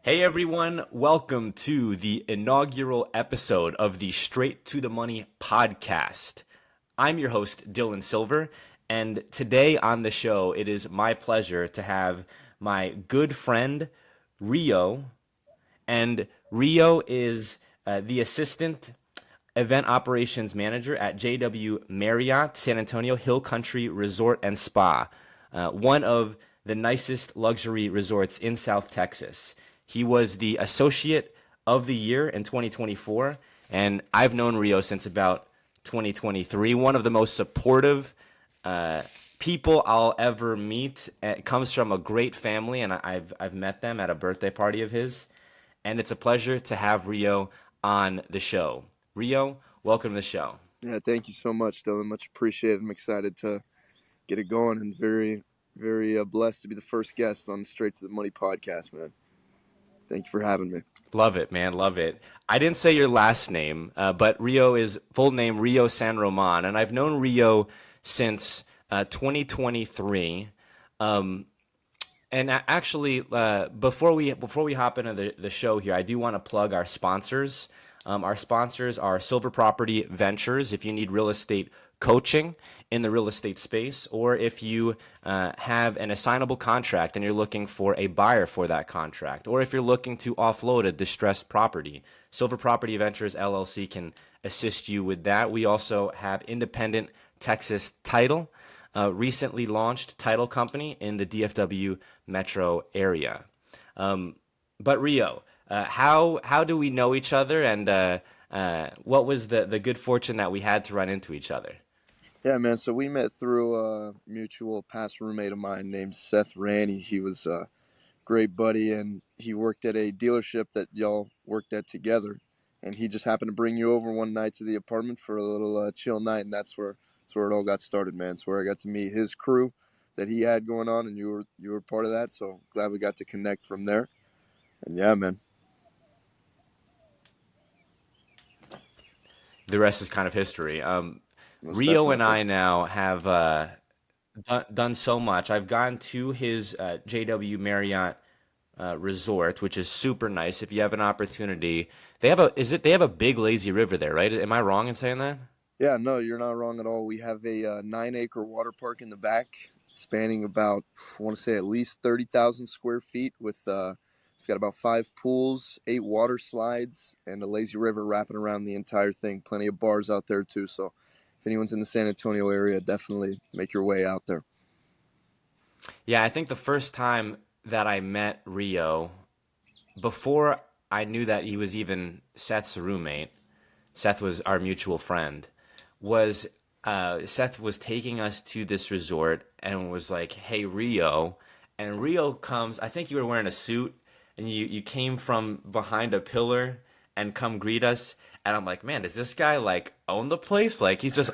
Hey everyone, welcome to the inaugural episode of the Straight to the Money podcast. I'm your host, Dylan Silver, and today on the show, it is my pleasure to have my good friend, Rio. And Rio is the assistant event operations manager at JW Marriott San Antonio Hill Country Resort and Spa, one of the nicest luxury resorts in South Texas. He was the associate of the year in 2024, and I've known Rio since about 2023. One of the most supportive uh, people I'll ever meet. It comes from a great family, and I've met them at a birthday party of his, and it's a pleasure to have Rio on the show. Rio, welcome to the show. Yeah, thank you so much, Dylan. Much appreciated. I'm excited to get it going and very blessed to be the first guest on the Straight to the Money podcast, man. Thank you for having me. Love it, man. Love it. I didn't say your last name, but Rio is full name Rio San Roman, and I've known Rio since 2023. Um, and actually, before we hop into the show here, I do want to plug our sponsors. Our sponsors are Silver Property Ventures. If you need real estate coaching in the real estate space, or if you have an assignable contract and you're looking for a buyer for that contract, or if you're looking to offload a distressed property, Silver Property Ventures LLC can assist you with that. We also have Independent Texas Title, recently launched title company in the DFW metro area. But Rio, how do we know each other, and what was the good fortune that we had to run into each other? Yeah, man. So we met through a mutual past roommate of mine named Seth Ranny. He was a great buddy, and he worked at a dealership that y'all worked at together. And he just happened to bring you over one night to the apartment for a little chill night, and that's where it all got started, man. It's where I got to meet his crew that he had going on, and you were part of that. So glad we got to connect from there. And yeah, man, The rest is kind of history. most Rio and definitely. I now have done so much. I've gone to his JW Marriott resort, which is super nice. If you have an opportunity, they have a big lazy river there, right? Am I wrong in saying that? Yeah, no, you're not wrong at all. We have a 9 acre water park in the back, spanning about, I want to say, at least 30,000 square feet. We've got about 5 pools, 8 water slides, and a lazy river wrapping around the entire thing. Plenty of bars out there too. So, if anyone's in the San Antonio area, definitely make your way out there. Yeah, I think the first time that I met Rio, before I knew that he was even Seth's roommate, Seth was our mutual friend, was Seth was taking us to this resort and was like, "Hey Rio," and Rio comes. I think you were wearing a suit, and you came from behind a pillar and come greet us. And I'm like, man, does this guy like own the place? Like he's just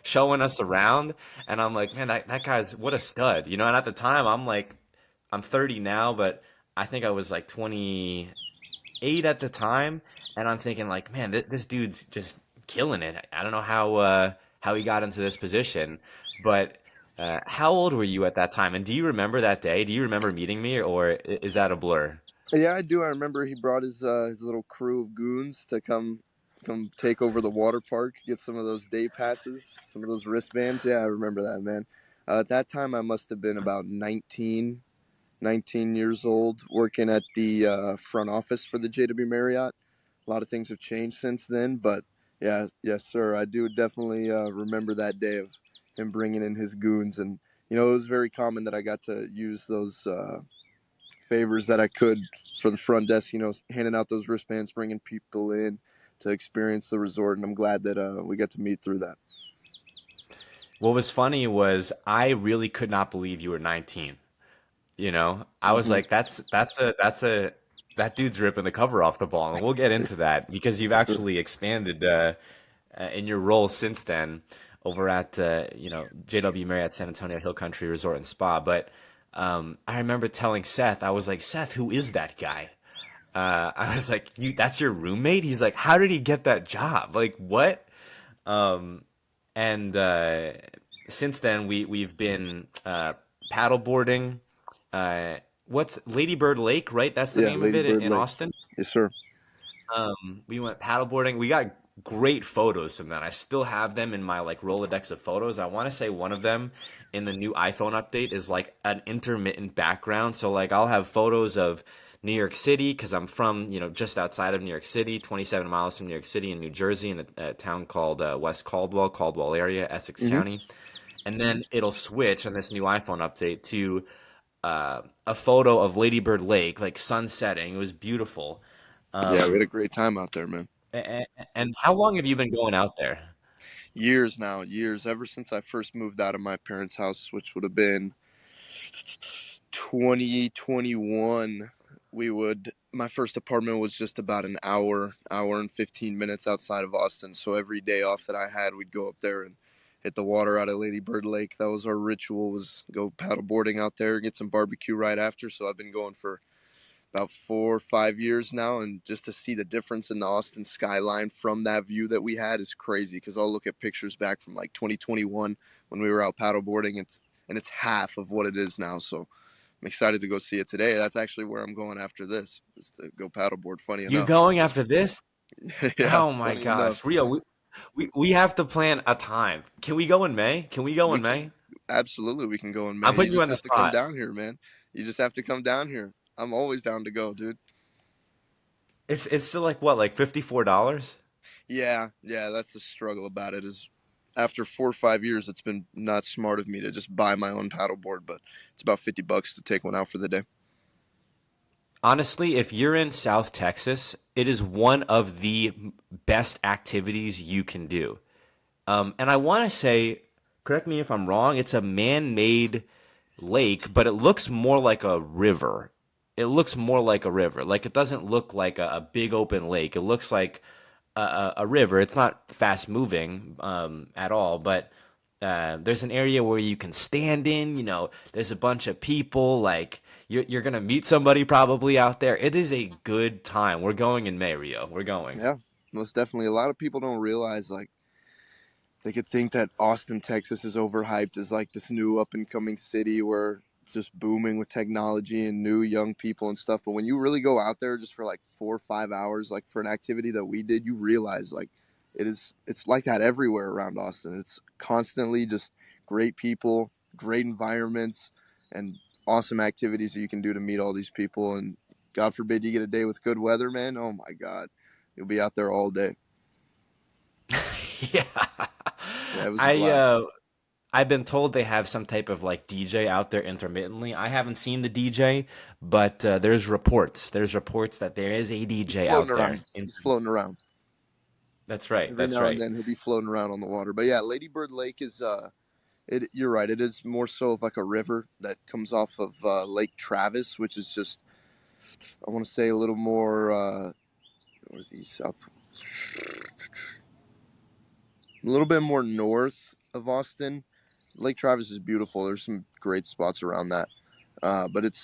showing us around, and I'm like, man, that guy's what a stud, you know. And at the time, I'm 30 now, but I think I was like 28 at the time, and I'm thinking like, man, this dude's just killing it. I don't know how he got into this position, but how old were you at that time? And do you remember that day? Do you remember meeting me, or is that a blur? Yeah, I do. I remember he brought his little crew of goons to come take over the water park, get some of those day passes, some of those wristbands. Yeah, I remember that, man. At that time, I must have been about 19 years old, working at the front office for the JW Marriott. A lot of things have changed since then, but yeah, yes, sir. I do definitely remember that day of him bringing in his goons, and it was very common that I got to use those favors that I could for the front desk. Handing out those wristbands, bringing people in to experience the resort, and I'm glad that we got to meet through that. What was funny was I really could not believe you were 19. You know, I was Hmm. like, that's a that dude's ripping the cover off the ball, and we'll get into that because you've actually expanded in your role since then over at JW Marriott San Antonio Hill Country Resort and Spa. But I remember telling Seth, I was like, Seth, who is that guy? I was like, you that's your roommate? He's like, how did he get that job? Like what? And since then we've been paddle boarding. Uh, what's Lady Bird Lake, right? That's the Yeah, name of Lady it Bird in Lake. Austin. Yes, sir. We went paddleboarding. We got great photos from that. I still have them in my like Rolodex of photos. I want to say one of them in the new iPhone update is like an intermittent background. So like I'll have photos of New York City because I'm from, just outside of New York City, 27 miles from New York City in New Jersey in a town called West Caldwell, Caldwell area, Essex Hmm. County. And then it'll switch on this new iPhone update to a photo of Lady Bird Lake, like sun setting. It was beautiful. Yeah, we had Um, a great time out there, man. and how long have you been going out there? Years now, years. Ever since I first moved out of my parents' house, which would have been 2021. My first apartment was just about an hour and 15 minutes outside of Austin. So every day off that I had, we'd go up there and hit the water out of Lady Bird Lake. That was our ritual, was go paddleboarding out there, get some barbecue right after. So I've been going for about 4 or 5 years now, and just to see the difference in the Austin skyline from that view that we had is crazy. Because I'll look at pictures back from like 2021 when we were out paddleboarding. It's half of what it is now. So I'm excited to go see it today. That's actually where I'm going after this, is to go paddleboard. Funny You enough. going after this? Yeah, Oh my funny enough. gosh, Rio, we have to plan a time. Can we go in May? Can we go We in can May? absolutely we can go in I'm May. You putting you just on the have to come spot. down here, man. You just have to come down here. I'm always down to go, dude. It's still like what, like $54? Yeah, that's the struggle about it is after 4 or 5 years, it's been not smart of me to just buy my own paddleboard, but it's about $50 to take one out for the day. Honestly, if you're in South Texas, it is one of the best activities you can do. And I want to say, correct me if I'm wrong, it's a man-made lake, but it looks more like a river. It looks more like a river. Like it doesn't look like a big open lake. It looks like a river. It's not fast moving at all, but there's an area where you can stand in. There's a bunch of people. Like you're gonna meet somebody probably out there. It is a good time. We're going in May, Rio. We're going. Yeah, most definitely. A lot of people don't realize like they could think that Austin, Texas is overhyped as like this new up and coming city where it's just booming with technology and new young people and stuff. But when you really go out there just for like 4 or 5 hours, like for an activity that we did, you realize like it's like that everywhere around Austin. It's constantly just great people, great environments, and awesome activities that you can do to meet all these people. And God forbid you get a day with good weather, man. Oh my God, you'll be out there all day. Yeah, Yeah, it was a I blast. I've been told they have some type of like DJ out there intermittently. I haven't seen the DJ, but there's reports. There's reports that there is a He's DJ floating out there. around. He's floating around. That's right. Every That's now and right. then he'll be floating around on the water. But yeah, Lady Bird Lake is it. You're right. It is more so of like a river that comes off of Lake Travis, which is just I want to say a little more northeast, south, a little bit more north of Austin. Lake Travis is beautiful. There's some great spots around that. But it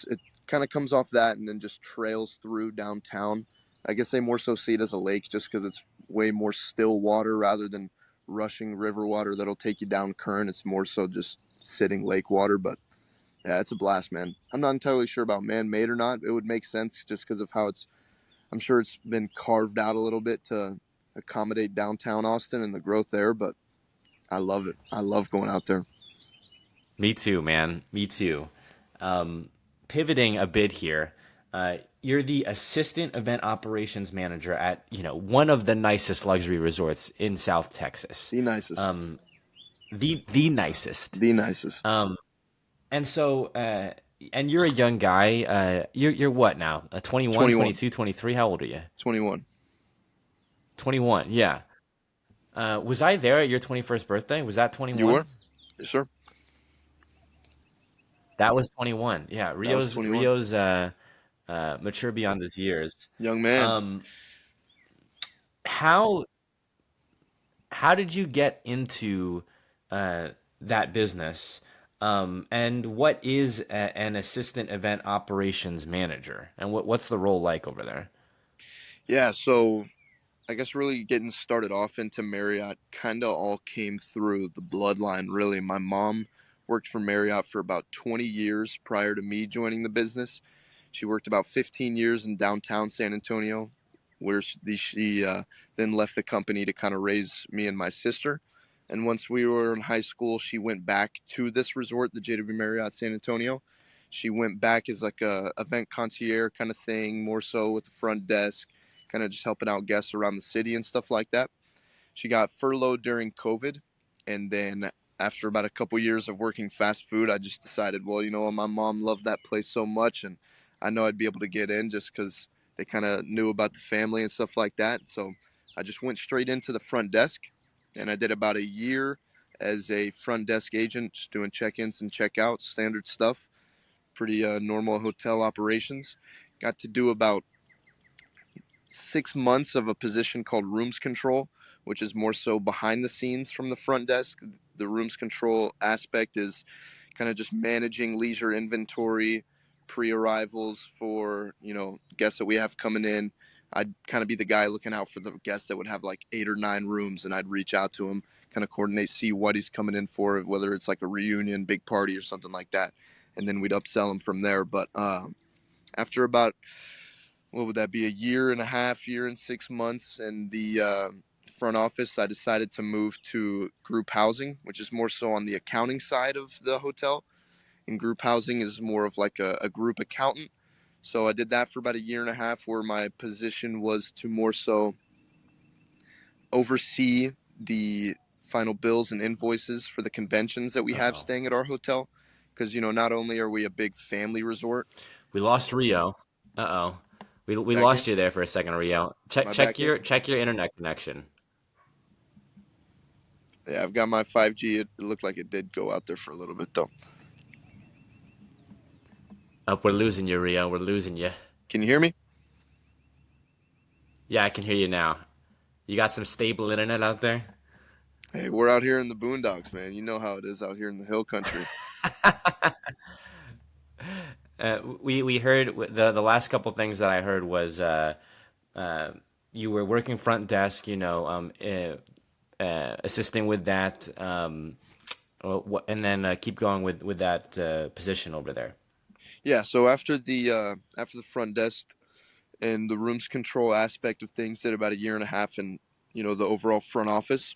kind of comes off that and then just trails through downtown. I guess they more so see it as a lake just because it's way more still water rather than rushing river water that'll take you down current. It's more so just sitting lake water. But yeah, it's a blast, man. I'm not entirely sure about man made or not. It would make sense just because of how I'm sure it's been carved out a little bit to accommodate downtown Austin and the growth there. But I love it. I love going out there. Me too, man. Me too. Pivoting a bit here, you're the assistant event operations manager at one of the nicest luxury resorts in South Texas, The nicest. the nicest. The nicest. And so, and you're a young guy. You're what now? 21, 21. 22, 23? How old are you? 21. 21. Yeah. Was I there at your 21st birthday? Was that You were? 21? Yes, sir. That was 21. Yeah, That was Rio's 21. Rio's mature beyond his years. Young man. Um, how how did you get into that business? And what is an assistant event operations manager? And what's the role like over there? Yeah, so I guess really getting started off into Marriott kind of all came through the bloodline, really. My mom worked for Marriott for about 20 years prior to me joining the business. She worked about 15 years in downtown San Antonio, where she then left the company to kind of raise me and my sister. And once we were in high school, she went back to this resort, the JW Marriott San Antonio. She went back as like a event concierge kind of thing, more so with the front desk, kind of just helping out guests around the city and stuff like that. She got furloughed during COVID, and then after about a couple years of working fast food, I just decided, well, you know, my mom loved that place so much, and I know I'd be able to get in just because they kind of knew about the family and stuff like that. So I just went straight into the front desk, and I did about a year as a front desk agent, just doing check-ins and check-outs, standard stuff, pretty normal hotel operations. Got to do about 6 months of a position called rooms control, which is more so behind the scenes from the front desk. The rooms control aspect is kind of just managing leisure inventory, pre-arrivals for, you know, guests that we have coming in. I'd kind of be the guy looking out for the guests that would have like 8 or 9 rooms, and I'd reach out to him, kind of coordinate, see what he's coming in for, whether it's like a reunion, big party, or something like that, and then we'd upsell him from there. But after about, what would that be, a year and a half, year and 6 months in the front office, I decided to move to group housing, which is more so on the accounting side of the hotel. And group housing is more of like a group accountant. So I did that for about a year and a half, where my position was to more so oversee the final bills and invoices for the conventions that we have Uh-oh. staying at our hotel. Because, you know, not only are we a big family resort, We lost Rio. Uh-oh. We back in, lost you there for a second, Rio. my back in. Check your internet connection. Yeah, I've got my 5G. It looked like it did go out there for a little bit, though. Up, we're losing you, Rio. We're losing you. Can you hear me? Yeah, I can hear you now. You got some stable internet out there? Hey, we're out here in the boondocks, man. You know how it is out here in the hill country. We heard the last couple things that I heard was uh, you were working front desk, you know, assisting with that, and then keep going with that position over there. Yeah, so after the front desk and the rooms control aspect of things, did about a year and a half in, you know, the overall front office.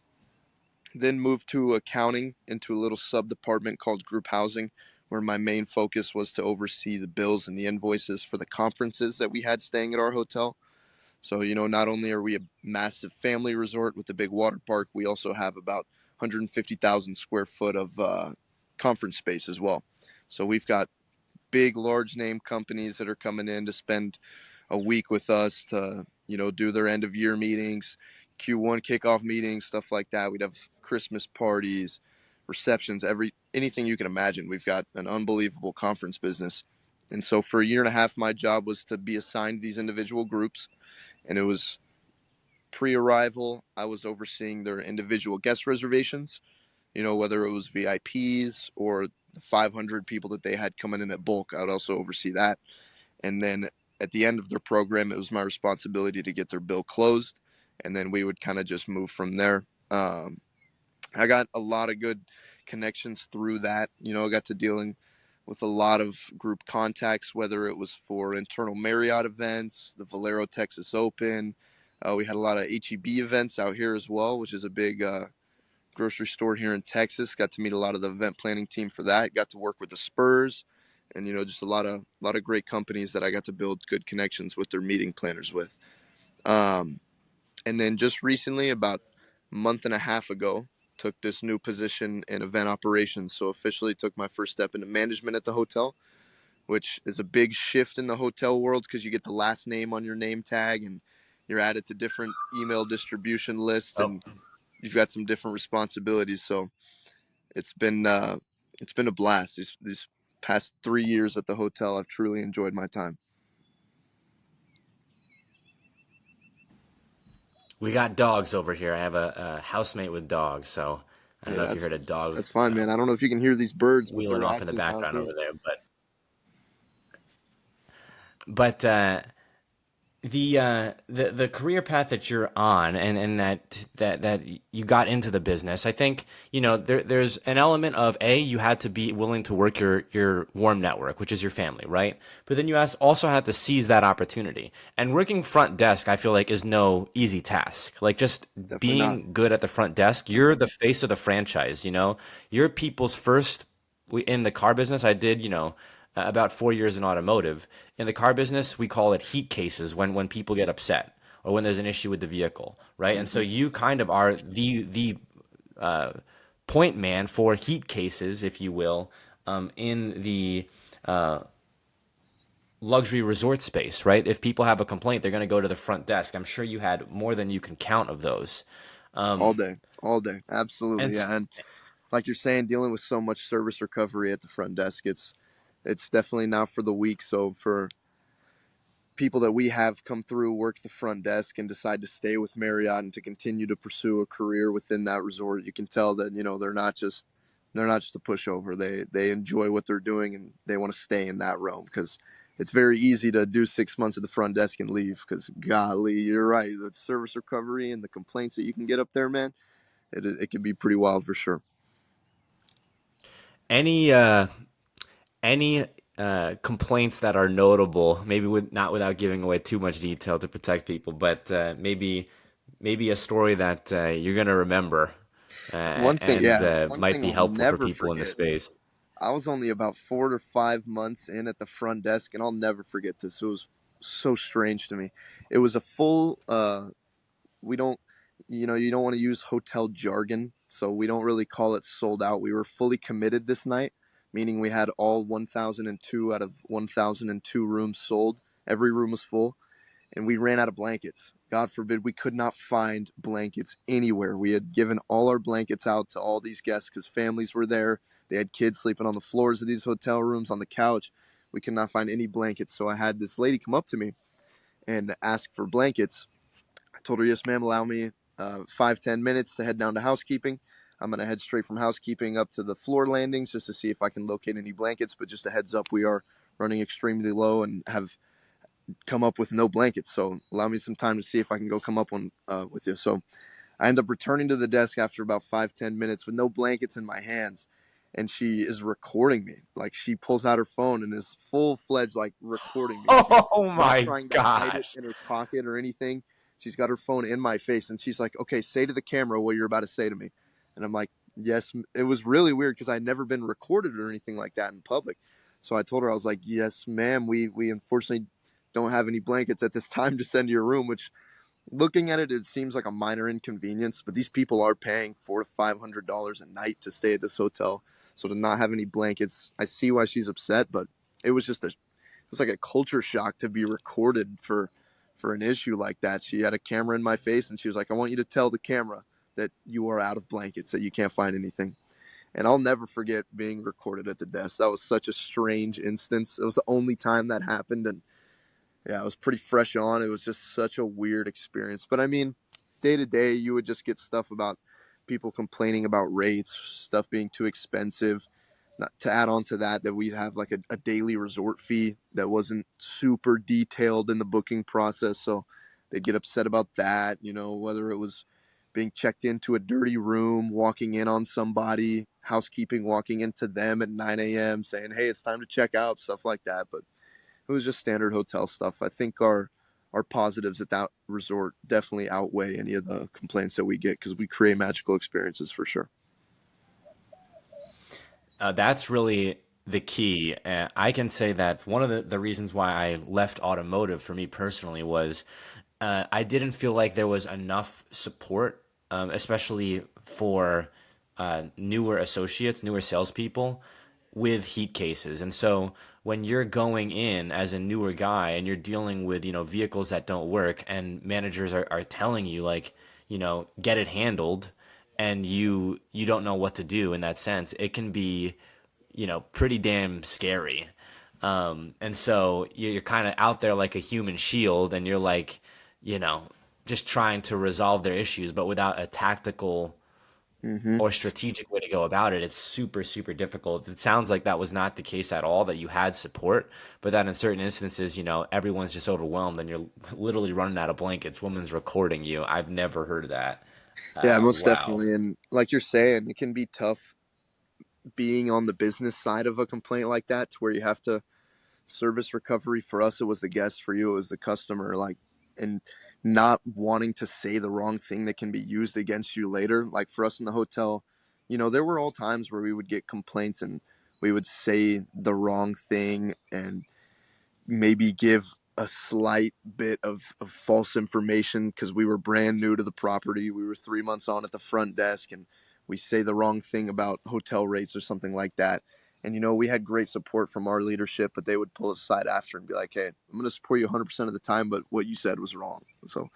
Then moved to accounting into a little sub department called group housing, where my main focus was to oversee the bills and the invoices for the conferences that we had staying at our hotel. So, you know, not only are we a massive family resort with a big water park, we also have about 150,000 square foot of conference space as well. So we've got big, large name companies that are coming in to spend a week with us to, you know, do their end of year meetings, Q1 kickoff meetings, stuff like that. We'd have Christmas parties, receptions, anything you can imagine. We've got an unbelievable conference business. And so for a year and a half, my job was to be assigned these individual groups, and it was pre-arrival. I was overseeing their individual guest reservations, you know, whether it was VIPs or the 500 people that they had coming in at bulk. I would also oversee that. And then at the end of their program, it was my responsibility to get their bill closed, and then we would kind of just move from there. I got a lot of good connections through that. You know, I got to dealing with a lot of group contacts, whether it was for internal Marriott events, the Valero Texas Open. We had a lot of HEB events out here as well, which is a big grocery store here in Texas. Got to meet a lot of the event planning team for that. Got to work with the Spurs, and, you know, just a lot of great companies that I got to build good connections with their meeting planners with. Um, and then just recently, about a month and a half ago, took this new position in event operations. So officially took my first step into management at the hotel, which is a big shift in the hotel world because you get the last name on your name tag, and you're added to different email distribution lists, Oh, and you've got some different responsibilities. So it's been uh, it's been a blast. These past 3 years at the hotel, I've truly enjoyed my time. we got dogs over here. I have a housemate with dogs, so I don't Hey, know if you heard a dog that's fine, man. I don't know if you can hear these birds, but wheeling they're off in the active out background here. over there, but the career path that you're on, and that you got into the business, I think, there's an element of, a, you had to be willing to work your warm network, which is your family, right? But then you also had to seize that opportunity. And working front desk, I feel like, is no easy task. Like, just Definitely not. being good at the front desk, you're the face of the franchise. You're people's first. In the car business, I did, about 4 years in automotive. In the car business, we call it heat cases when people get upset or when there's an issue with the vehicle, right? And so Hmm. you kind of are the uh, point man for heat cases, if you will, in the luxury resort space, right? If people have a complaint, they're going to go to the front desk. I'm sure you had more than you can count of those. All day, And absolutely, yeah. And like you're saying, dealing with so much service recovery at the front desk, it's definitely not for the weak. So for people that we have come through, work the front desk, and decide to stay with Marriott and to continue to pursue a career within that resort, you can tell that they're not just a pushover. They enjoy what they're doing and they want to stay in that realm because it's very easy to do 6 months at the front desk and leave. Because golly, you're right, the service recovery and the complaints that you can get up there, man, it can be pretty wild for sure. any any complaints that are notable, maybe not without giving away too much detail to protect people, but maybe a story that you're gonna remember and One might thing be I'll helpful for never people in the forget. space. I was only about 4 to 5 months in at the front desk, and I'll never forget this. It was so strange to me. It was a full. We don't, you don't want to use hotel jargon, so we don't really call it sold out. We were fully committed this night, meaning we had all 1,002 out of 1,002 rooms sold. Every room was full, and we ran out of blankets. God forbid we could not find blankets anywhere. We had given all our blankets out to all these guests because families were there. They had kids sleeping on the floors of these hotel rooms, on the couch. We could not find any blankets. So I had this lady come up to me and ask for blankets. I told her, yes, ma'am, allow me 5, 10 minutes to head down to housekeeping. I'm going to head straight from housekeeping up to the floor landings just to see if I can locate any blankets. But just a heads up, we are running extremely low and have come up with no blankets. So allow me some time to see if I can go come up one with you. So I end up returning to the desk after about 5, 10 minutes with no blankets in my hands. And she is recording me. Like she pulls out her phone and is full fledged like recording me. She's Oh not my trying to hide it gosh. in her pocket or anything. She's got her phone in my face and she's like, okay, say to the camera what you're about to say to me. And I'm like, yes. It was really weird because I'd never been recorded or anything like that in public. So I told her, I was like, yes, ma'am, we unfortunately don't have any blankets at this time to send to your room, which looking at it, it seems like a minor inconvenience, but these people are paying $400 to $500 a night to stay at this hotel. So to not have any blankets, I see why she's upset, but it was just it was like a culture shock to be recorded for an issue like that. She had a camera in my face and she was like, I want you to tell the camera that you are out of blankets, that you can't find anything. And I'll never forget being recorded at the desk. That was such a strange instance. It was the only time that happened, and yeah, it was pretty fresh on. It was just such a weird experience. But I mean, day to day, you would just get stuff about people complaining about rates, stuff being too expensive. Not to add on to that, that we'd have like a daily resort fee that wasn't super detailed in the booking process. So they'd get upset about that, whether it was being checked into a dirty room, walking in on somebody, housekeeping walking into them at 9 a.m. saying, hey, it's time to check out, stuff like that. But it was just standard hotel stuff. I think our positives at that resort definitely outweigh any of the complaints that we get because we create magical experiences for sure. That's really the key. I can say that one of the reasons why I left automotive for me personally was I didn't feel like there was enough support, especially for newer associates, newer salespeople with heat cases. And so when you're going in as a newer guy and you're dealing with, vehicles that don't work and managers are telling you like, get it handled and you don't know what to do in that sense, it can be, pretty damn scary. And so you're kind of out there like a human shield and you're like, you know, just trying to resolve their issues, but without a tactical Hmm. or strategic way to go about it. It's super, super difficult. It sounds like that was not the case at all, that you had support, but that in certain instances, everyone's just overwhelmed and you're literally running out of blankets. Woman's recording you. I've never heard of that. Yeah, most Wow. definitely. And like you're saying, it can be tough being on the business side of a complaint like that, to where you have to service recovery. For us, it was the guest. For you, it was the customer. Like, and not wanting to say the wrong thing that can be used against you later. Like for us in the hotel, there were all times where we would get complaints and we would say the wrong thing and maybe give a slight bit of false information because we were brand new to the property. We were 3 months on at the front desk, and we say the wrong thing about hotel rates or something like that. And we had great support from our leadership, but they would pull us aside after and be like, "Hey, I'm going to support you 100% of the time, but what you said was wrong." So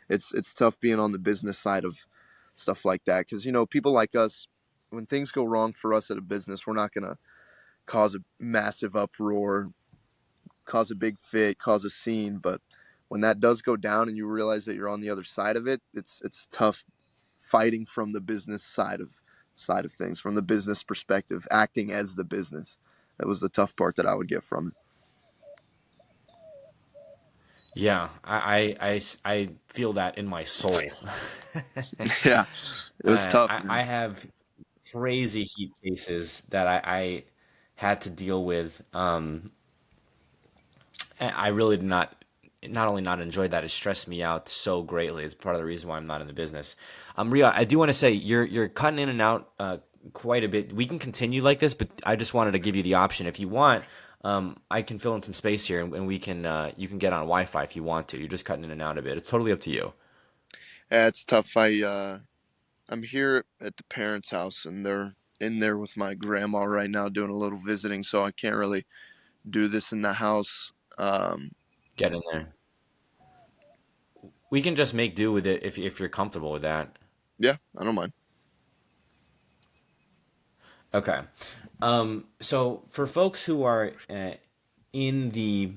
it's tough being on the business side of stuff like that, because people like us, when things go wrong for us at a business, we're not going to cause a massive uproar, cause a big fit, cause a scene. But when that does go down and you realize that you're on the other side of it, it's tough fighting from the business side of things, from the business perspective, acting as the business. That was the tough part that I would get from Yeah, I feel that in my soul. it. Yeah, it was tough, I man. have crazy heat cases that I had to deal with. I really did not only not enjoy that, it stressed me out so greatly. It's part of the reason why I'm not in the business. Ria, I do want to say you're cutting in and out quite a bit. We can continue like this, but I just wanted to give you the option. If you want, I can fill in some space here, and we can you can get on Wi-Fi if you want to. You're just cutting in and out a bit. It's totally up to you. Yeah, it's tough. I'm here at the parents' house, and they're in there with my grandma right now doing a little visiting, so I can't really do this in the house. Get in there. We can just make do with it if you're comfortable with that. Yeah, I don't mind. Okay. So for folks who are in the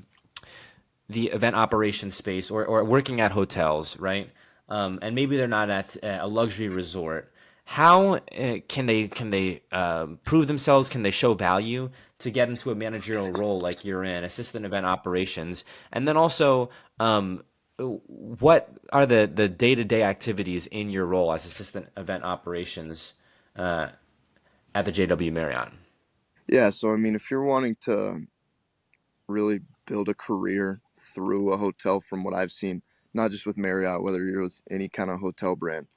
event operation space, or working at hotels, right? And maybe they're not at a luxury resort. How can they prove themselves? Can they show value to get into a managerial role like you're in, assistant event operations? And then also, what are the day to day activities in your role as assistant event operations at the JW Marriott? Yeah, so I mean, if you're wanting to really build a career through a hotel, from what I've seen, not just with Marriott, whether you're with any kind of hotel brand,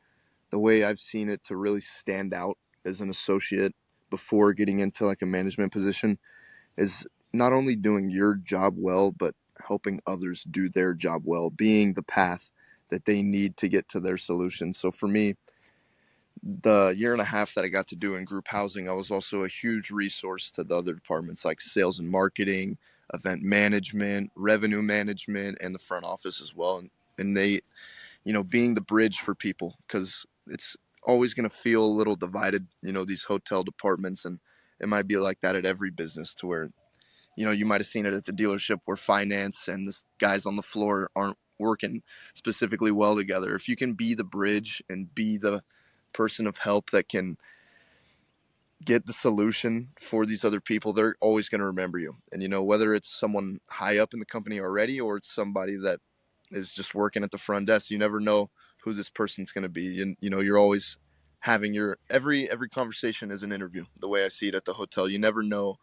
the way I've seen it to really stand out as an associate before getting into like a management position is not only doing your job well, but helping others do their job well, being the path that they need to get to their solution. So for me, the year and a half that I got to do in group housing, I was also a huge resource to the other departments like sales and marketing, event management, revenue management, and the front office as well. And they, being the bridge for people, because it's always going to feel a little divided, these hotel departments. And it might be like that at every business, to where, you might have seen it at the dealership where finance and the guys on the floor aren't working specifically well together. If you can be the bridge and be the person of help that can get the solution for these other people, they're always going to remember you. And whether it's someone high up in the company already, or it's somebody that is just working at the front desk, you never know who this person's going to be. And you're always having your every conversation is an interview. The way I see it at the hotel, you never know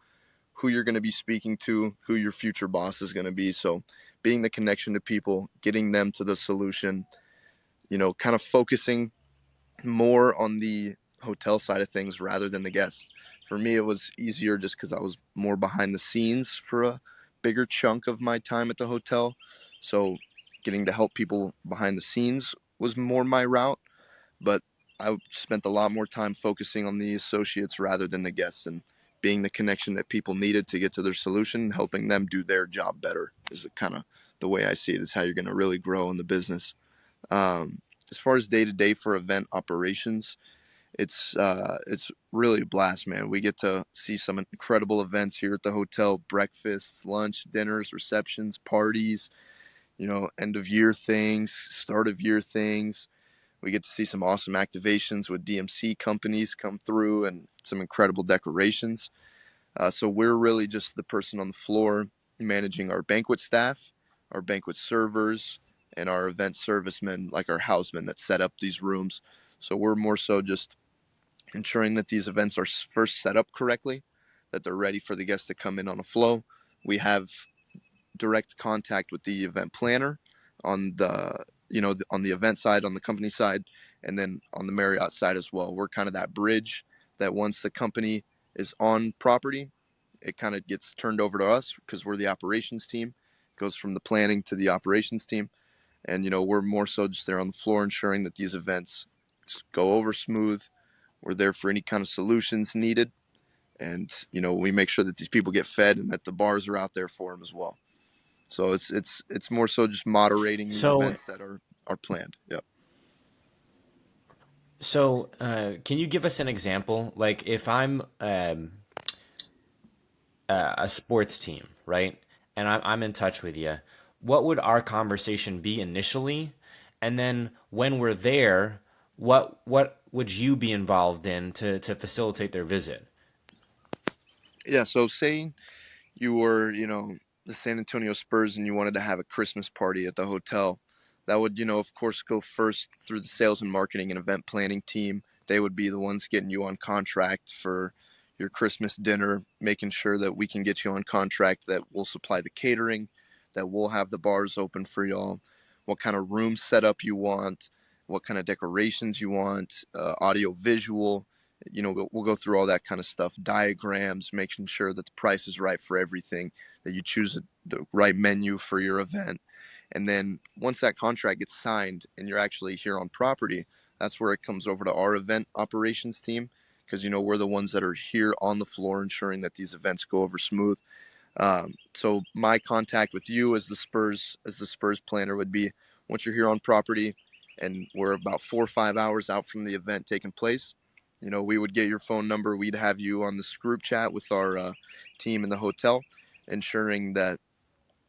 who you're going to be speaking to, who your future boss is going to be. So being the connection to people, getting them to the solution, kind of focusing more on the hotel side of things rather than the guests. For me, it was easier just because I was more behind the scenes for a bigger chunk of my time at the hotel. So getting to help people behind the scenes was more my route. But I spent a lot more time focusing on the associates rather than the guests, and being the connection that people needed to get to their solution, helping them do their job better is kind of the way I see it, is how you're going to really grow in the business. Um, as far as day to day for event operations, it's really a blast, man. We get to see some incredible events here at the hotel: breakfasts, lunch, dinners, receptions, parties. End of year things, start of year things. We get to see some awesome activations with DMC companies come through and some incredible decorations. So we're really just the person on the floor managing our banquet staff, our banquet servers, and our event servicemen, like our housemen that set up these rooms. So we're more so just ensuring that these events are first set up correctly, that they're ready for the guests to come in on a flow. We have direct contact with the event planner on the on the event side, on the company side, and then on the Marriott side as well. We're kind of that bridge that once the company is on property, it kind of gets turned over to us because we're the operations team. It goes from the planning to the operations team, and we're more so just there on the floor ensuring that these events go over smooth. We're there for any kind of solutions needed, and we make sure that these people get fed and that the bars are out there for them as well. So it's more so just moderating these So, events that are planned. Yep. can you give us an example? Like, if I'm a sports team, right, and I'm in touch with you, what would our conversation be initially, and then when we're there, what would you be involved in to facilitate their visit? Yeah. So say you were, the San Antonio Spurs and you wanted to have a Christmas party at the hotel, that would, of course, go first through the sales and marketing and event planning team. They would be the ones getting you on contract for your Christmas dinner, making sure that we can get you on contract, that we'll supply the catering, that we'll have the bars open for y'all, what kind of room setup you want, what kind of decorations you want, audio visual. We'll go through all that kind of stuff, diagrams, making sure that the price is right for everything, that you choose the right menu for your event. And then once that contract gets signed and you're actually here on property, that's where it comes over to our event operations team, because we're the ones that are here on the floor ensuring that these events go over smooth. So my contact with you as the Spurs planner would be, once you're here on property and we're about 4 or 5 hours out from the event taking place, we would get your phone number. We'd have you on this group chat with our team in the hotel, ensuring that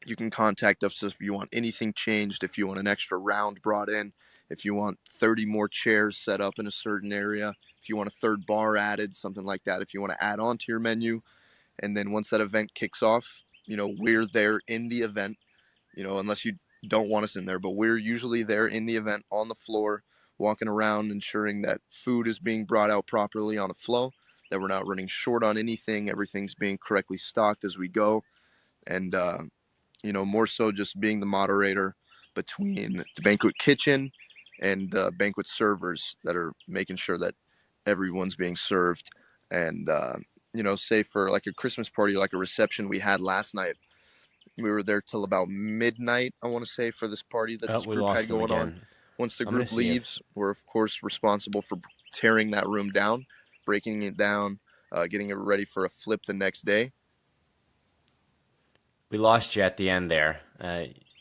you can contact us if you want anything changed, if you want an extra round brought in, if you want 30 more chairs set up in a certain area, if you want a third bar added, something like that, if you want to add on to your menu. And then once that event kicks off, we're there in the event, unless you don't want us in there, but we're usually there in the event on the floor, walking around, ensuring that food is being brought out properly on a flow, that we're not running short on anything, everything's being correctly stocked as we go. And, more so just being the moderator between the banquet kitchen and the banquet servers that are making sure that everyone's being served. And, say for like a Christmas party, like a reception we had last night, we were there till about midnight, I want to say, for this party that Oh, this we group had lost them going on. again. Once the I'm gonna group see if leaves, we're of course responsible for tearing that room down, breaking it down, getting it ready for a flip the next day. we lost you at the end there.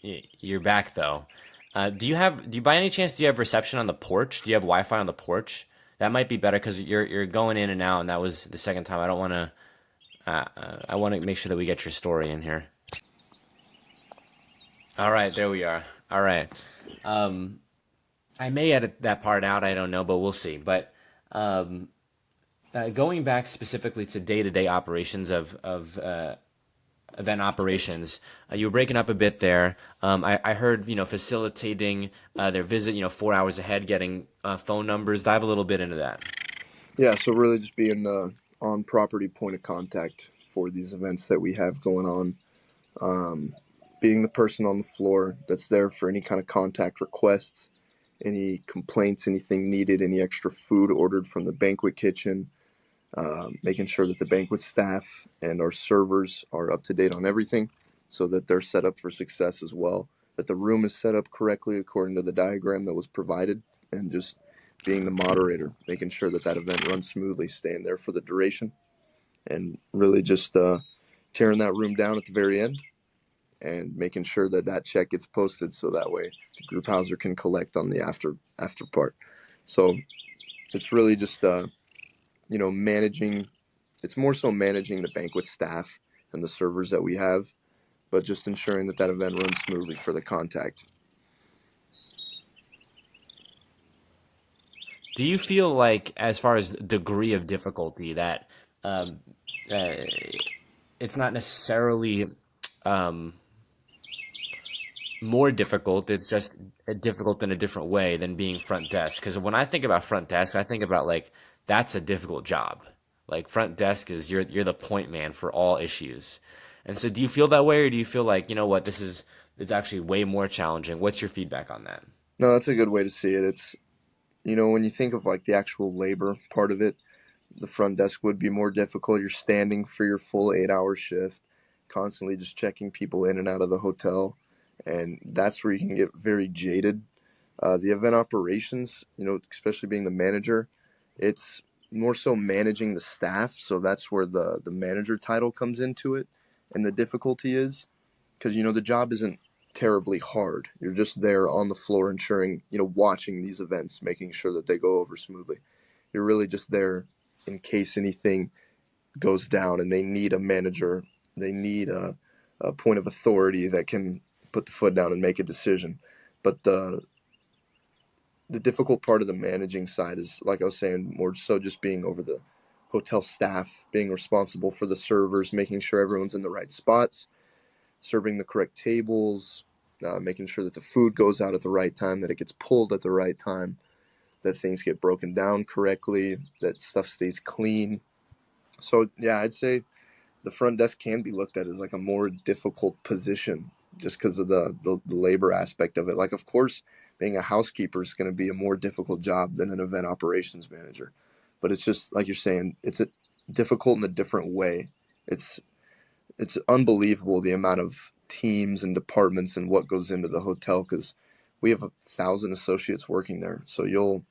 You're back though. Do you by any chance do you have reception on the porch? Do you have Wi-Fi on the porch? That might be better because you're going in and out, and that was the second time. I don't want to. I want to make sure that we get your story in here. All right, there we are. All right. Um, I may edit that part out. I don't know, but we'll see. But um, going back specifically to day-to-day operations of event operations, you were breaking up a bit there. I heard facilitating their visit. 4 hours ahead, getting phone numbers. Dive a little bit into that. Yeah, so really just being the on property point of contact for these events that we have going on. Being the person on the floor that's there for any kind of contact requests, any complaints, anything needed, any extra food ordered from the banquet kitchen, making sure that the banquet staff and our servers are up to date on everything so that they're set up for success as well, that the room is set up correctly according to the diagram that was provided, and just being the moderator, making sure that that event runs smoothly, staying there for the duration, and really just tearing that room down at the very end and making sure that that check gets posted so that way the group houser can collect on the after part. So it's really just managing. It's more so managing the banquet staff and the servers that we have, but just ensuring that that event runs smoothly for the contact. Do you feel like, as far as degree of difficulty, that um, uh, it's not necessarily um, more difficult. It's just difficult in a different way than being front desk. Because when I think about front desk, I think about like that's a difficult job. Like front desk is you're the point man for all issues. And so, do you feel that way, or do you feel like, you know what, this is it's actually way more challenging? What's your feedback on that? No, that's a good way to see it. It's, when you think of like the actual labor part of it, the front desk would be more difficult. You're standing for your full 8 hour shift, constantly just checking people in and out of the hotel. And that's where you can get very jaded. The event operations, especially being the manager, it's more so managing the staff. So that's where the manager title comes into it. And the difficulty is because, the job isn't terribly hard. You're just there on the floor ensuring, watching these events, making sure that they go over smoothly. You're really just there in case anything goes down and they need a manager. They need a point of authority that can put the foot down and make a decision. But the difficult part of the managing side is, like I was saying, more so just being over the hotel staff, being responsible for the servers, making sure everyone's in the right spots, serving the correct tables, making sure that the food goes out at the right time, that it gets pulled at the right time, that things get broken down correctly, that stuff stays clean. So yeah, I'd say the front desk can be looked at as like a more difficult position just because of the labor aspect of it. Like, of course, being a housekeeper is going to be a more difficult job than an event operations manager, but it's just like you're saying, it's difficult in a different way. It's it's unbelievable the amount of teams and departments and what goes into the hotel because we have 1,000 associates working there. So you'll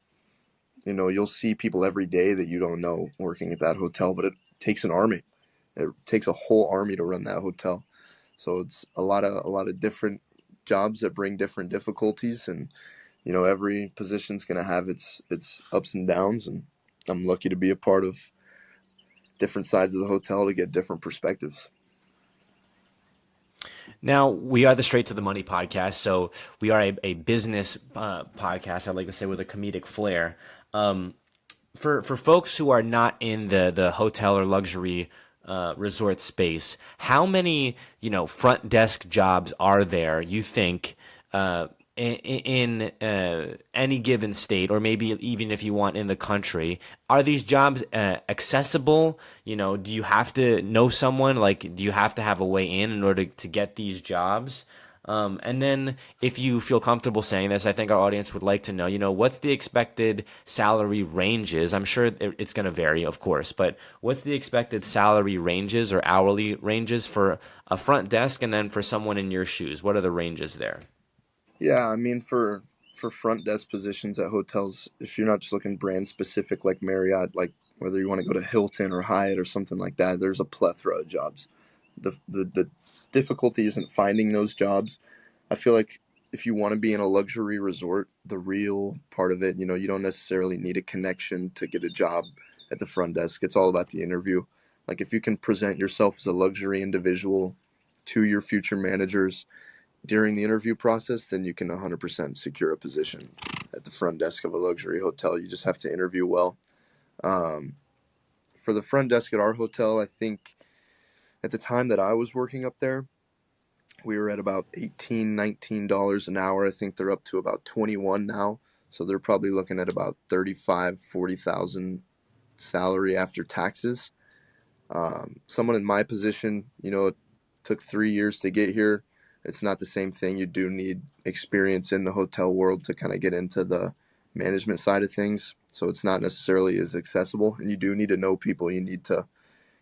see people every day that you don't know working at that hotel, but it takes an army. It takes a whole army to run that hotel. So it's a lot of different jobs that bring different difficulties, and every position's going to have its ups and downs. And I'm lucky to be a part of different sides of the hotel to get different perspectives. Now, we are the Straight to the Money podcast, so we are a business podcast, I'd like to say, with a comedic flair. Um, for folks who are not in the hotel or luxury resort space, how many front desk jobs are there, you think, in any given state, or maybe even if you want in the country? Are these jobs accessible? Do you have to know someone? Like, do you have to have a way in order to get these jobs? And then, if you feel comfortable saying this, I think our audience would like to know, what's the expected salary ranges? I'm sure it's going to vary, of course, but what's the expected salary ranges or hourly ranges for a front desk, and then for someone in your shoes? What are the ranges there? Yeah, I mean, for front desk positions at hotels, if you're not just looking brand specific like Marriott, like whether you want to go to Hilton or Hyatt or something like that, there's a plethora of jobs. The difficulty isn't finding those jobs. I feel like if you want to be in a luxury resort, the real part of it, you don't necessarily need a connection to get a job at the front desk. It's all about the interview. Like, if you can present yourself as a luxury individual to your future managers during the interview process, then you can 100% secure a position at the front desk of a luxury hotel. You just have to interview well. Um, for the front desk at our hotel, I think at the time that I was working up there, we were at about $18, $19 an hour. I think they're up to about 21 now. So they're probably looking at about 35, 40,000 salary after taxes. Someone in my position, it took 3 years to get here. It's not the same thing. You do need experience in the hotel world to kind of get into the management side of things. So it's not necessarily as accessible. And you do need to know people. You need to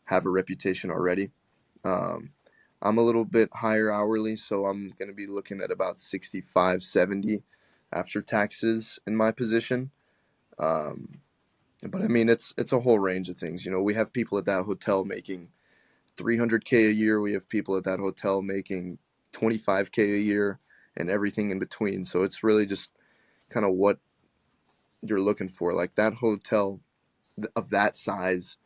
have a reputation already. Um, I'm a little bit higher hourly, so I'm going to be looking at about 65, 70 after taxes in my position. Um, but I mean, it's a whole range of things. We have people at that hotel making 300K a year. We have people at that hotel making 25K a year and everything in between. So it's really just kind of what you're looking for. Like, that hotel of that size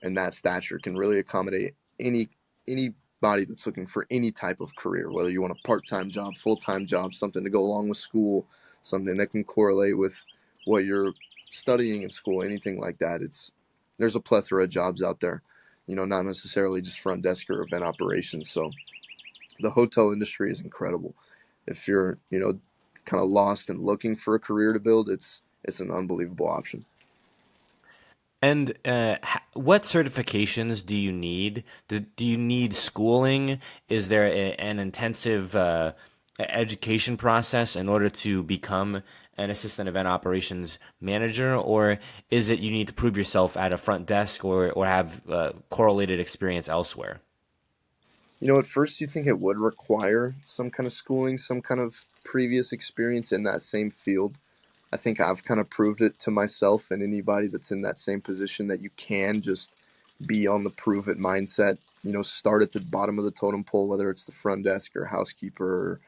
and that stature can really accommodate anybody that's looking for any type of career, whether you want a part-time job, full-time job, something to go along with school, something that can correlate with what you're studying in school, anything like that, there's a plethora of jobs out there. Not necessarily just front desk or event operations. So the hotel industry is incredible. If you're, kind of lost and looking for a career to build, it's an unbelievable option. And what certifications do you need? Do you need schooling? Is there an intensive education process in order to become an assistant event operations manager, or is it you need to prove yourself at a front desk or have correlated experience elsewhere? At first you think it would require some kind of schooling, some kind of previous experience in that same field. I think I've kind of proved it to myself and anybody that's in that same position that you can just be on the prove it mindset. Start at the bottom of the totem pole, whether it's the front desk or housekeeper or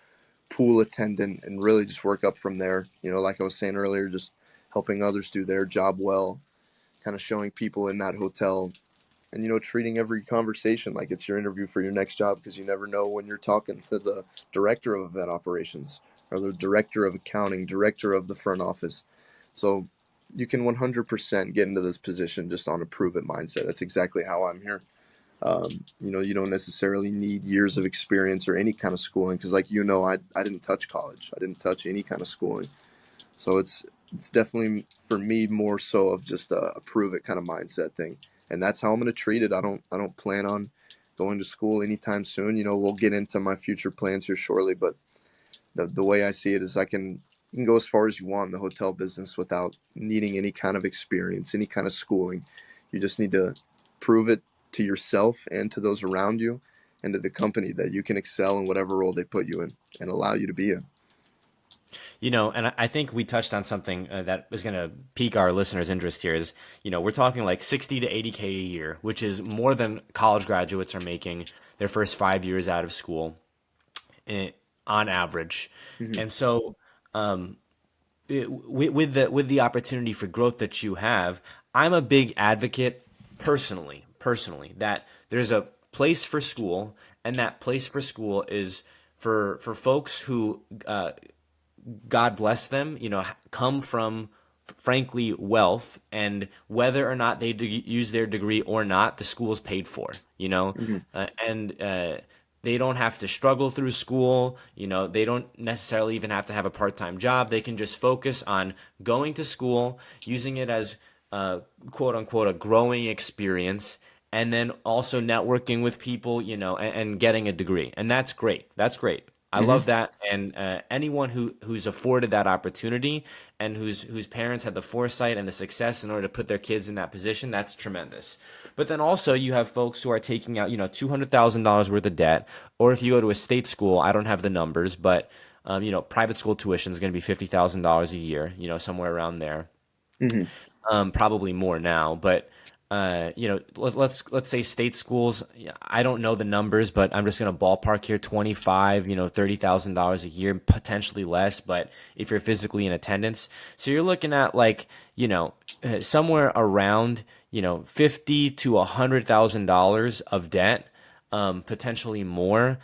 pool attendant, and really just work up from there. Like I was saying earlier, just helping others do their job well, kind of showing people in that hotel and treating every conversation like it's your interview for your next job, because you never know when you're talking to the director of event operations or the director of accounting, director of the front office. So you can 100% get into this position just on a prove it mindset. That's exactly how I'm here. You don't necessarily need years of experience or any kind of schooling, because like I didn't touch college, I didn't touch any kind of schooling. So it's definitely for me more so of just a prove it kind of mindset thing, and that's how I'm going to treat it. I don't plan on going to school anytime soon. We'll get into my future plans here shortly, but the way I see it is you can go as far as you want in the hotel business without needing any kind of experience, any kind of schooling. You just need to prove it to yourself and to those around you and to the company that you can excel in whatever role they put you in and allow you to be in. And I think we touched on something that is going to pique our listeners' interest here is, we're talking like 60 to 80K a year, which is more than college graduates are making their first 5 years out of school on average. Mm-hmm. And so, with the opportunity for growth that you have, I'm a big advocate personally that there's a place for school, and that place for school is for folks who God bless them, come from frankly wealth, and whether or not they use their degree or not, the school's paid for, Mm-hmm. and they don't have to struggle through school. They don't necessarily even have to have a part-time job. They can just focus on going to school, using it as quote unquote a growing experience, and then also networking with people, and getting a degree. And that's great. That's great. I Mm-hmm. love that, and anyone who's afforded that opportunity and whose parents had the foresight and the success in order to put their kids in that position, that's tremendous. But then also you have folks who are taking out, $200,000 worth of debt, or if you go to a state school, I don't have the numbers, but private school tuition is going to be $50,000 a year, somewhere around there, Mm-hmm. probably more now, but let's say state schools. I don't know the numbers, but I'm just going to ballpark here: 25, $30,000 a year, potentially less. But if you're physically in attendance, so you're looking at like somewhere around 50 to $100,000 of debt, potentially more.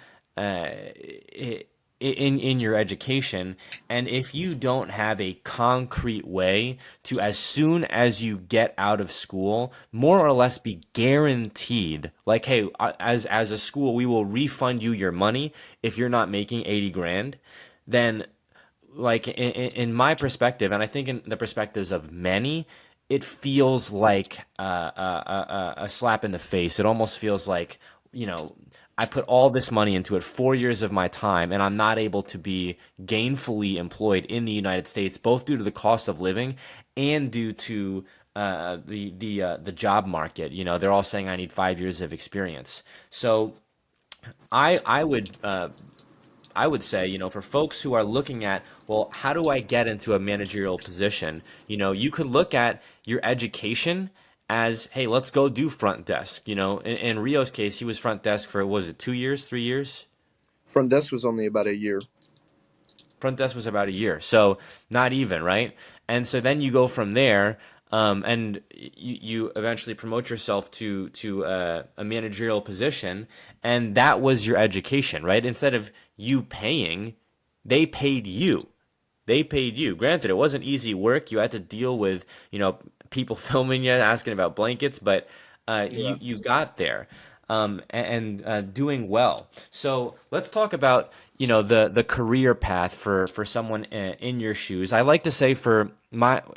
In your education, and if you don't have a concrete way to, as soon as you get out of school, more or less be guaranteed, like, hey, as a school we will refund you your money if you're not making 80 grand, then, like, in my perspective, and I think in the perspectives of many, it feels like a slap in the face. It almost feels like, I put all this money into it, 4 years of my time, and I'm not able to be gainfully employed in the United States, both due to the cost of living and due to the job market. They're all saying I need 5 years of experience. So I would say, for folks who are looking at, well, how do I get into a managerial position? You could look at your education as, hey, let's go do front desk. In Rio's case, he was front desk for, what was it, 2 years, 3 years? Front desk was only about a year. Front desk was about a year, so not even, right? And so then you go from there, and you eventually promote yourself to a managerial position, and that was your education, right? Instead of you paying, they paid you. they paid you. Granted, it wasn't easy work. You had to deal with, people filming you, asking about blankets, but Yeah. you got there, and doing well. So let's talk about, the career path for someone in your shoes. I like to say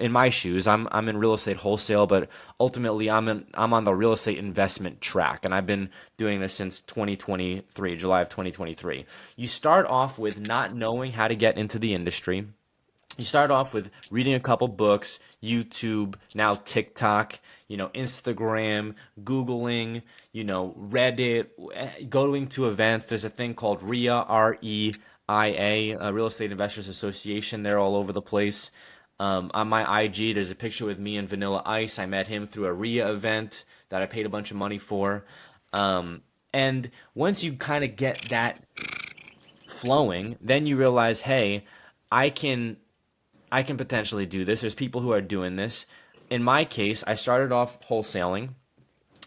in my shoes, I'm in real estate wholesale, but ultimately I'm on the real estate investment track, and I've been doing this since 2023, July of 2023. You start off with not knowing how to get into the industry. You start off with reading a couple books, YouTube, now TikTok, Instagram, Googling, Reddit, going to events. There's a thing called RIA, REIA, Real Estate Investors Association. They're all over the place. On my IG, there's a picture with me and Vanilla Ice. I met him through a RIA event that I paid a bunch of money for. And once you kind of get that flowing, then you realize, hey, I can I can potentially do this. There's people who are doing this. In my case, I started off wholesaling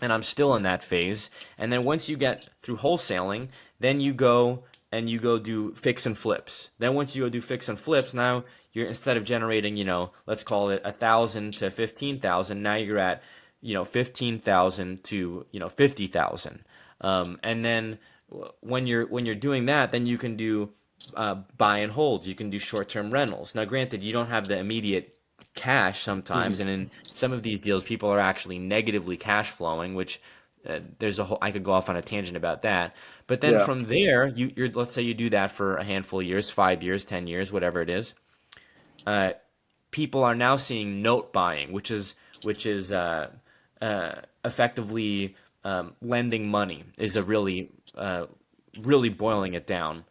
and I'm still in that phase. And then once you get through wholesaling, then you go do fix and flips. Then once you go do fix and flips, now you're instead of generating, let's call it 1,000 to 15,000, now you're at, 15,000 to, 50,000. And then when you're doing that, then you can do buy and hold. You can do short term rentals. Now, granted, you don't have the immediate cash sometimes, and in some of these deals, people are actually negatively cash flowing, which there's a whole. I could go off on a tangent about that. But then Yeah. from there, let's say you do that for a handful of years, 5 years, 10 years, whatever it is. Uh, People are now seeing note buying, which is effectively lending money is a really boiling it down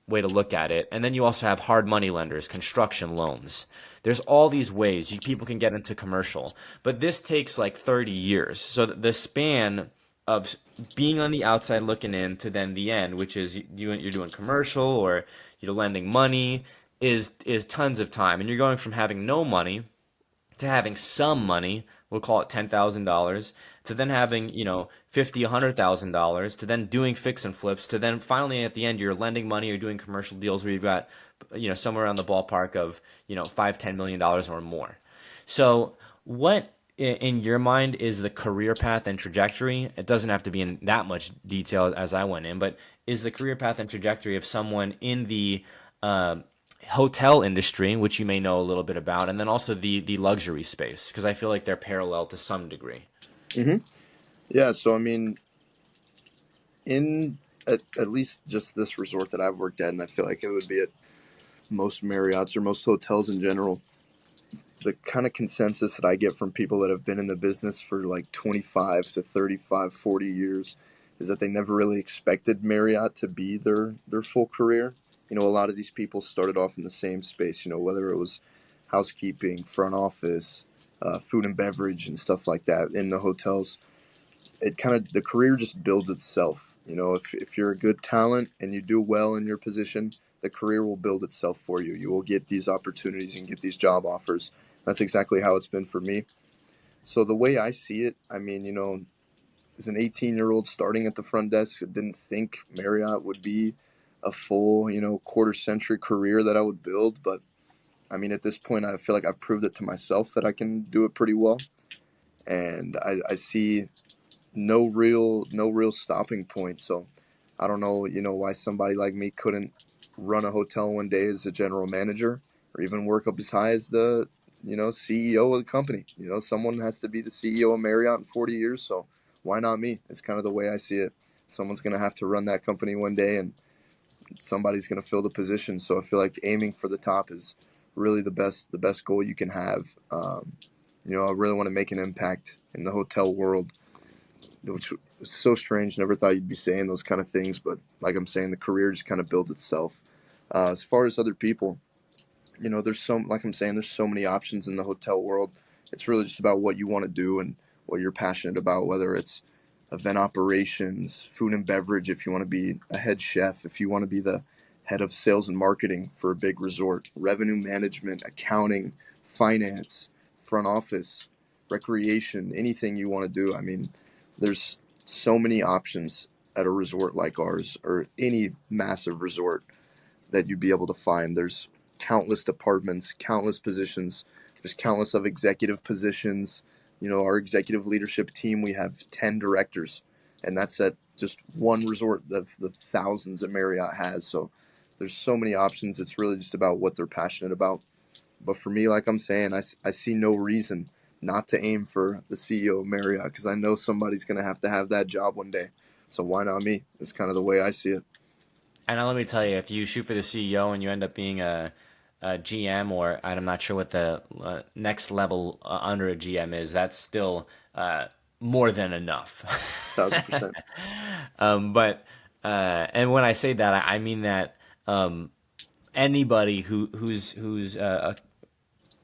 way to look at it. And then you also have hard money lenders, construction loans. There's all these ways people can get into commercial, but this takes like 30 years. So the span of being on the outside looking in to then the end, which is you're doing commercial or you're lending money, is tons of time, and you're going from having no money to having some money, we'll call it $10,000, to then having, 50, $100,000, to then doing fix and flips, to then finally at the end you're lending money or doing commercial deals where you've got, somewhere around the ballpark of, $5, $10 million or more. So what in your mind is the career path and trajectory? It doesn't have to be in that much detail as I went in, but is the career path and trajectory of someone in the uh, hotel industry, which you may know a little bit about, and then also the luxury space, because I feel like they're parallel to some degree. Hmm. Yeah. So I mean, in at least just this resort that I've worked at, and I feel like it would be at most Marriotts or most hotels in general, the kind of consensus that I get from people that have been in the business for like 25 to 35, 40 years is that they never really expected Marriott to be their full career. A lot of these people started off in the same space, whether it was housekeeping, front office, food and beverage, and stuff like that in the hotels. It kind of, the career just builds itself. If you're a good talent and you do well in your position, the career will build itself for you. You will get these opportunities and get these job offers. That's exactly how it's been for me. So the way I see it, I mean, as an 18-year-old starting at the front desk, I didn't think Marriott would be a full, quarter century career that I would build. But I mean, at this point, I feel like I've proved it to myself that I can do it pretty well. And I see no real stopping point. So I don't know, why somebody like me couldn't run a hotel one day as a general manager or even work up as high as the, CEO of the company. Someone has to be the CEO of Marriott in 40 years. So why not me? It's kind of the way I see it. Someone's going to have to run that company one day and somebody's going to fill the position. So I feel like aiming for the top is really the best goal you can have. I really want to make an impact in the hotel world, which was so strange. Never thought you'd be saying those kind of things, but like I'm saying, the career just kind of builds itself. As far as other people, like I'm saying, there's so many options in the hotel world. It's really just about what you want to do and what you're passionate about, whether it's event operations, food and beverage, if you want to be a head chef, if you want to be the head of sales and marketing for a big resort, revenue management, accounting, finance, front office, recreation, anything you want to do. I mean, there's so many options at a resort like ours or any massive resort that you'd be able to find. There's countless departments, countless positions. There's countless of executive positions. Our executive leadership team, we have 10 directors, and that's at just one resort of the thousands that Marriott has. So there's so many options. It's really just about what they're passionate about. But for me, like I'm saying, I see no reason not to aim for the CEO of Marriott, because I know somebody's going to have that job one day. So why not me? It's kind of the way I see it. And let me tell you, if you shoot for the CEO and you end up being a GM, or I'm not sure what the next level under a GM is, that's still more than enough. 1,000%. But and when I say that, I mean that anybody who's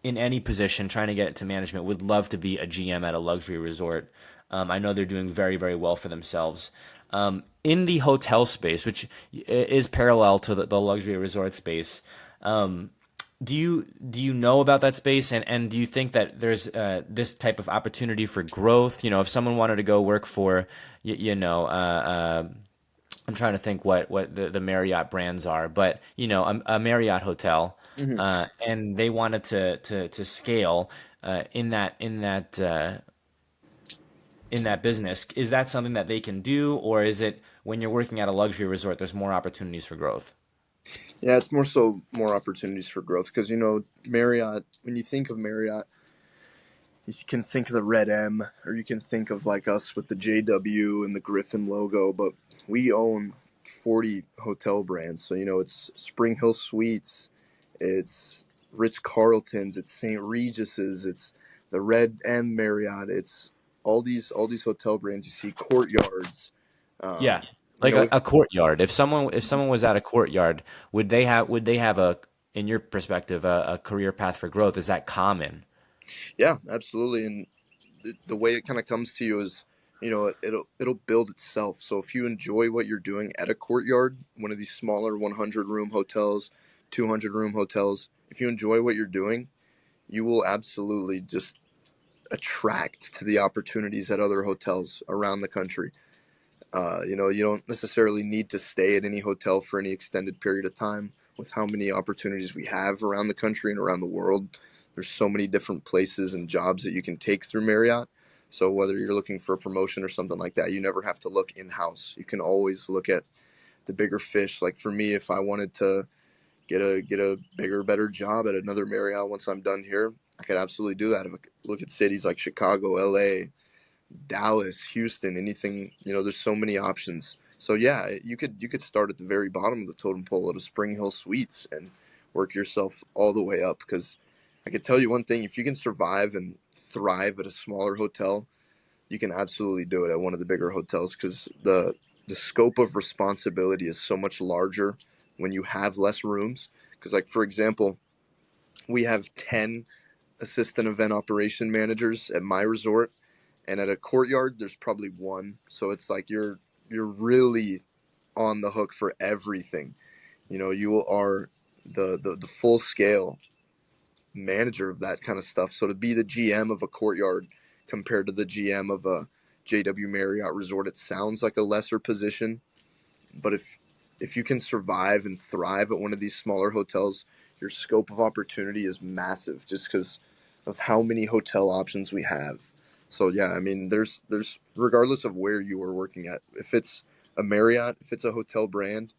in any position trying to get to management would love to be a GM at a luxury resort. I know they're doing very, very well for themselves. In the hotel space, which is parallel to the luxury resort space, do you know about that space, and do you think that there's this type of opportunity for growth? If someone wanted to go work for, I'm trying to think what the Marriott brands are, but a Marriott hotel, Hmm. and they wanted to scale in that business. Is that something that they can do, or is it when you're working at a luxury resort, there's more opportunities for growth? Yeah, it's more opportunities for growth, because Marriott. When you think of Marriott, you can think of the red M, or you can think of like us with the JW and the Griffin logo. But we own 40 hotel brands, so it's Spring Hill Suites, it's Ritz Carltons, it's St. Regis's, it's the Red M Marriott, it's all these hotel brands. You see Courtyards. Um, Yeah, you like know, a courtyard. If someone was at a courtyard, would they have a, in your perspective, a career path for growth? Is that common? yeah, absolutely. And the way it kind of comes to you is, it'll build itself. So if you enjoy what you're doing at a Courtyard, one of these smaller 100 room hotels, 200 room hotels, if you enjoy what you're doing, you will absolutely just attract to the opportunities at other hotels around the country. You don't necessarily need to stay at any hotel for any extended period of time. With how many opportunities we have around the country and around the world, there's so many different places and jobs that you can take through Marriott. So whether you're looking for a promotion or something like that, you never have to look in house. You can always look at the bigger fish. Like for me, if I wanted to get a bigger, better job at another Marriott once I'm done here, I could absolutely do that. If I look at cities like Chicago, LA, Dallas, Houston, anything, there's so many options. So yeah, you could start at the very bottom of the totem pole at a Spring Hill Suites and work yourself all the way up, because I can tell you one thing, if you can survive and thrive at a smaller hotel, you can absolutely do it at one of the bigger hotels, because the scope of responsibility is so much larger when you have less rooms. Because like for example, we have 10 assistant event operation managers at my resort, and at a Courtyard there's probably one. So it's like you're really on the hook for everything. You are the full scale manager of that kind of stuff. So to be the GM of a Courtyard compared to the GM of a JW Marriott resort, it sounds like a lesser position, but if you can survive and thrive at one of these smaller hotels, your scope of opportunity is massive, just because of how many hotel options we have. So yeah, I mean, there's regardless of where you are working at, if it's a Marriott, if it's a hotel brand,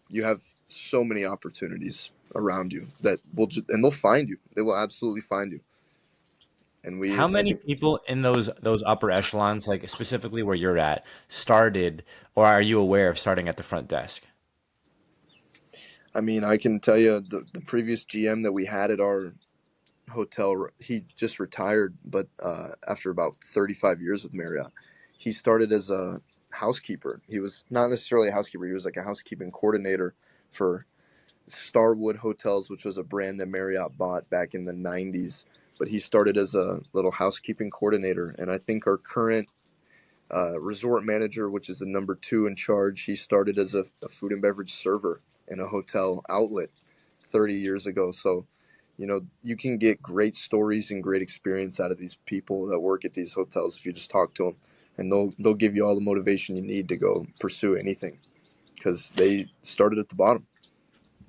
you have so many opportunities around you that and they'll find you. They will absolutely find you. And How I many think, people in those upper echelons, like specifically where you're at, started, or are you aware of starting at the front desk? I mean, I can tell you the previous GM that we had at our hotel, he just retired, but after about 35 years with Marriott, he started as a housekeeper. He was not necessarily a housekeeper, he was like a housekeeping coordinator for Starwood Hotels, which was a brand that Marriott bought back in the 90s. But he started as a little housekeeping coordinator. And I think our current resort manager, which is the number two in charge, he started as a food and beverage server in a hotel outlet 30 years ago. So, you can get great stories and great experience out of these people that work at these hotels if you just talk to them, and they'll give you all the motivation you need to go pursue anything, because they started at the bottom.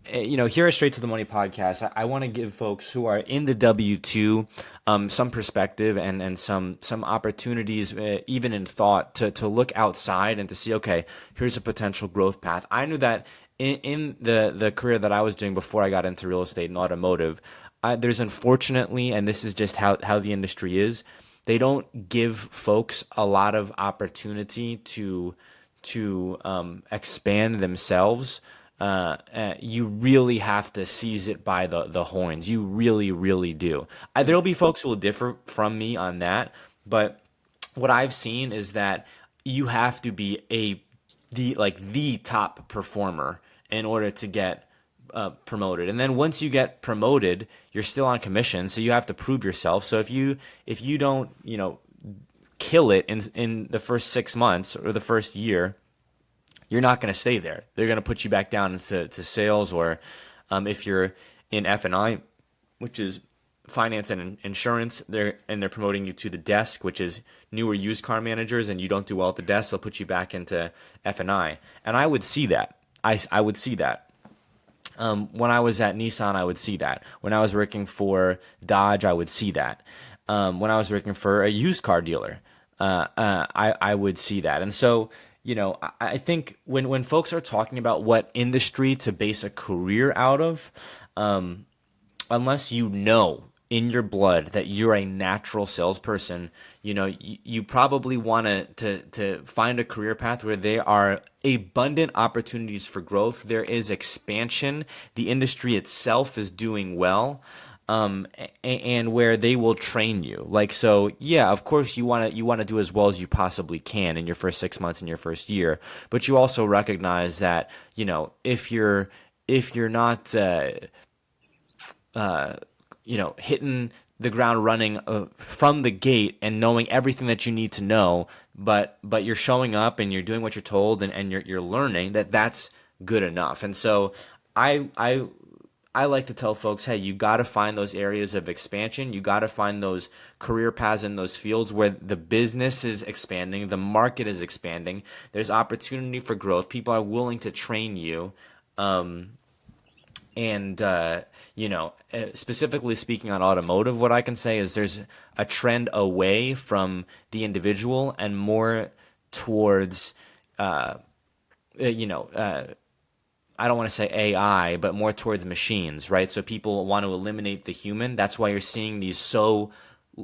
Here at Straight to the Money podcast, I want to give folks who are in the W two some perspective and some opportunities, even in thought, to look outside and to see, okay, here's a potential growth path. I knew that in the career that I was doing before I got into real estate and automotive, there's unfortunately, and this is just how the industry is, they don't give folks a lot of opportunity to expand themselves. You really have to seize it by the horns. You really, really do. There'll be folks who will differ from me on that, but what I've seen is that you have to be the top performer in order to get promoted. And then once you get promoted, you're still on commission, so you have to prove yourself. So if you don't kill it in the first 6 months or the first year, you're not going to stay there. They're going to put you back down into sales, or if you're in F&I, which is finance and insurance, they're promoting you to the desk, which is newer used car managers, and you don't do well at the desk, they'll put you back into F&I. And I would see that. I would see that. When I was at Nissan, I would see that. When I was working for Dodge, I would see that. When I was working for a used car dealer, I would see that. And so, I think when folks are talking about what industry to base a career out of, unless you know in your blood that you're a natural salesperson, you probably want to find a career path where there are abundant opportunities for growth. There is expansion. The industry itself is doing well. And where they will train you. Like, so yeah, of course you want to do as well as you possibly can in your first 6 months in your first year, but you also recognize that, if you're not hitting the ground running from the gate and knowing everything that you need to know, but you're showing up and you're doing what you're told, and you're learning, that's good enough. And so I like to tell folks, hey, you got to find those areas of expansion. You got to find those career paths in those fields where the business is expanding, the market is expanding. There's opportunity for growth. People are willing to train you. And specifically speaking on automotive, what I can say is there's a trend away from the individual and more towards, you know, I don't want to say AI, but more towards machines, right? So people want to eliminate the human. That's why you're seeing these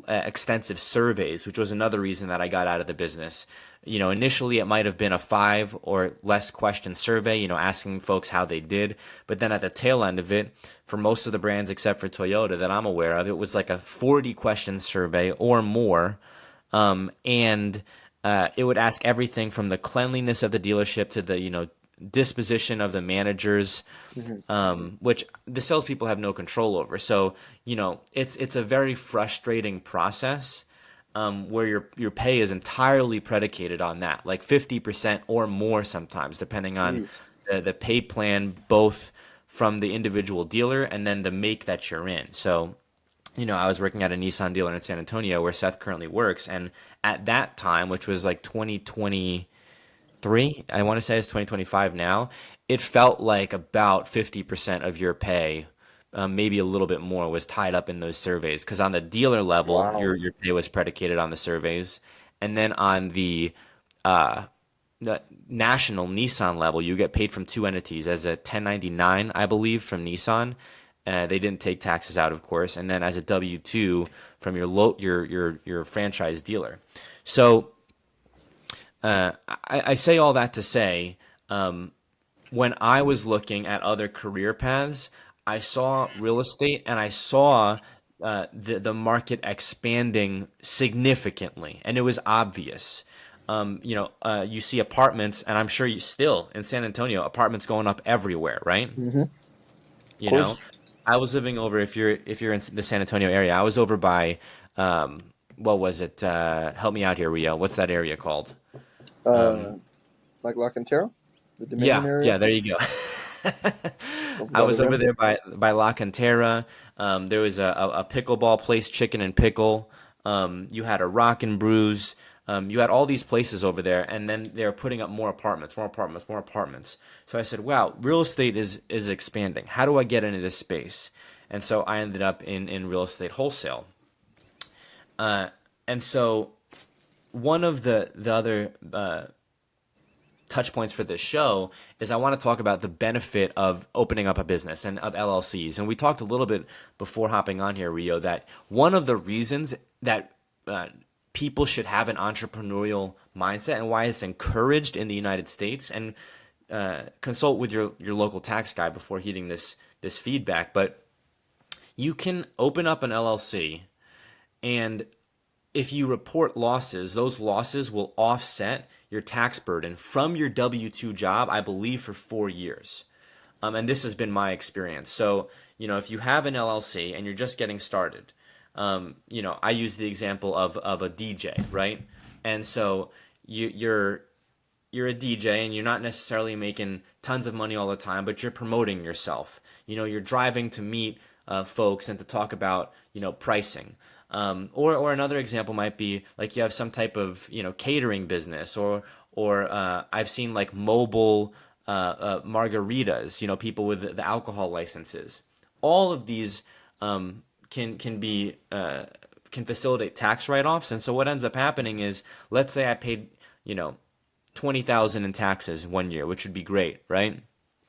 extensive surveys, which was another reason that I got out of the business. Initially it might have been a 5 or less question survey, asking folks how they did. But then at the tail end of it, for most of the brands except for Toyota that I'm aware of, it was like a 40 question survey or more. And it would ask everything from the cleanliness of the dealership to the, disposition of the managers, which the salespeople have no control over. So, it's a very frustrating process, where your pay is entirely predicated on that, like 50% or more sometimes, depending on Jeez. the pay plan, both from the individual dealer and then the make that you're in. So, I was working at a Nissan dealer in San Antonio where Seth currently works, and at that time, which was like 2023, I want to say it's 2025 now, it felt like about 50% of your pay, maybe a little bit more, was tied up in those surveys. Because on the dealer level, Wow. your pay was predicated on the surveys, and then on uh, the national Nissan level, you get paid from two entities as a 1099, I believe, from Nissan. They didn't take taxes out, of course, and then as a W-2 from your franchise dealer. So I say all that to say, when I was looking at other career paths, I saw real estate and I saw the market expanding significantly, and it was obvious. You see apartments, and I'm sure you still in San Antonio, apartments going up everywhere, right? Mm-hmm. Of You know, course. I was living over, if you're in the San Antonio area, I was over by what was it? Help me out here, Rio. What's that area called? Uh, like La Cantera, the Dominion Yeah, area, yeah, there you go. over I by the was over rim. there by La Cantera. There was a pickleball place, Chicken and Pickle. You had a Rock and Brews. you had all these places over there, and then they're putting up more apartments, more apartments, more apartments. So I said, wow, real estate is expanding. How do I get into this space? And so I ended up in real estate wholesale. And so one of the other touch points for this show is I want to talk about the benefit of opening up a business and of LLCs. And we talked a little bit before hopping on here, Rio, that one of the reasons that people should have an entrepreneurial mindset and why it's encouraged in the United States, and consult with your local tax guy before heeding this feedback. But you can open up an LLC, and if you report losses, those losses will offset your tax burden from your W-2 job, I believe, for 4 years. And this has been my experience. So, if you have an LLC and you're just getting started, I use the example of a DJ, right? And so you're a DJ and you're not necessarily making tons of money all the time, but you're promoting yourself. You're driving to meet folks and to talk about, pricing. Or another example might be like you have some type of, catering business, or I've seen like mobile margaritas, people with the alcohol licenses. All of these can facilitate tax write-offs. And so what ends up happening is, let's say I paid, 20,000 in taxes 1 year, which would be great, right?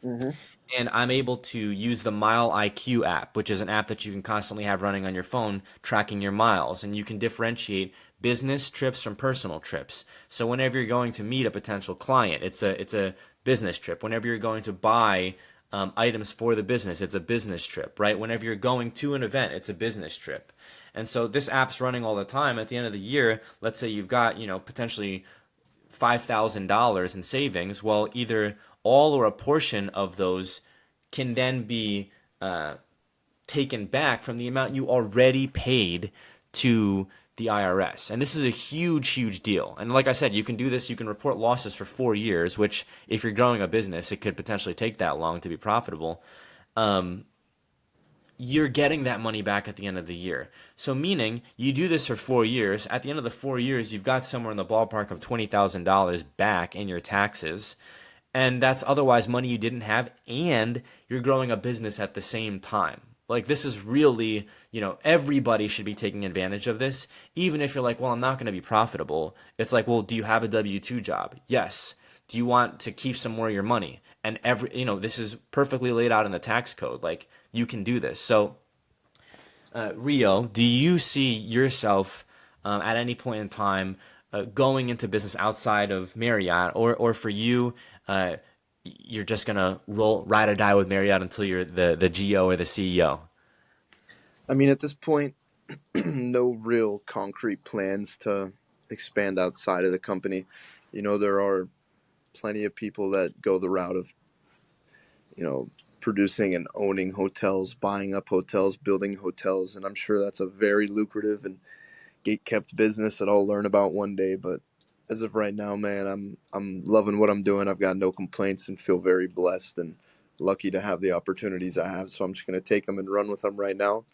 Hmm. And I'm able to use the Mile IQ app, which is an app that you can constantly have running on your phone, tracking your miles, and you can differentiate business trips from personal trips. So whenever you're going to meet a potential client, it's a business trip. Whenever you're going to buy items for the business, it's a business trip, right? Whenever you're going to an event, it's a business trip. And so this app's running all the time. At the end of the year, let's say you've got, potentially $5,000 in savings. Well, either all or a portion of those can then be taken back from the amount you already paid to the IRS. And this is a huge, huge deal. And like I said, you can do this. You can report losses for 4 years, which if you're growing a business, it could potentially take that long to be profitable. You're getting that money back at the end of the year. So meaning you do this for 4 years. At the end of the 4 years, you've got somewhere in the ballpark of $20,000 back in your taxes. And that's otherwise money you didn't have, and you're growing a business at the same time. Like, this is really, everybody should be taking advantage of this. Even if you're like, well, I'm not going to be profitable. It's like, well, do you have a W-2 job? Yes. Do you want to keep some more of your money? And this is perfectly laid out in the tax code. Like, you can do this. So, Rio, do you see yourself at any point in time going into business outside of Marriott, or for you, you're just gonna ride or die with Marriott until you're the GO or the CEO? I mean, at this point, no real concrete plans to expand outside of the company. There are plenty of people that go the route of, you know, producing and owning hotels, buying up hotels, building hotels, and I'm sure that's a very lucrative and gate kept business that I'll learn about one day. But as of right now, man, I'm loving what I'm doing. I've got no complaints and feel very blessed and lucky to have the opportunities I have. So I'm just gonna take them and run with them right now.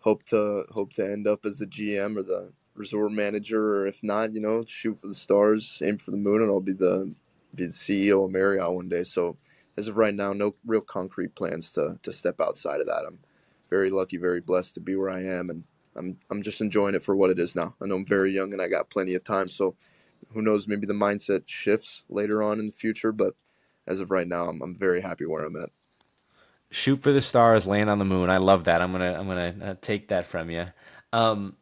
Hope to end up as the GM or the resort manager, or if not, shoot for the stars, aim for the moon, and I'll be the CEO of Marriott one day. So as of right now, no real concrete plans to step outside of that. I'm very lucky, very blessed to be where I am, and I'm just enjoying it for what it is now. I know I'm very young and I got plenty of time, so who knows? Maybe the mindset shifts later on in the future, but as of right now, I'm very happy where I'm at. Shoot for the stars, land on the moon. I love that. I'm gonna take that from you. Um,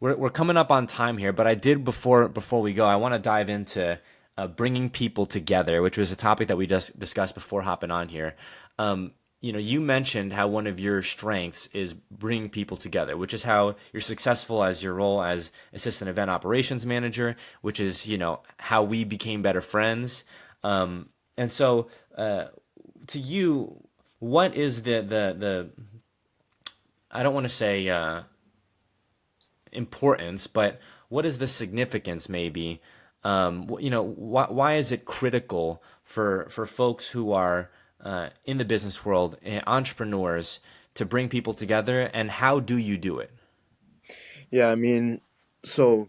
we're coming up on time here, but I did before we go, I want to dive into bringing people together, which was a topic that we just discussed before hopping on here. You mentioned how one of your strengths is bringing people together, which is how you're successful as your role as assistant event operations manager, which is how we became better friends. And so, to you, what is the I don't want to say importance, but what is the significance maybe? Why is it critical for folks who are in the business world, entrepreneurs, to bring people together, and how do you do it? Yeah, I mean, so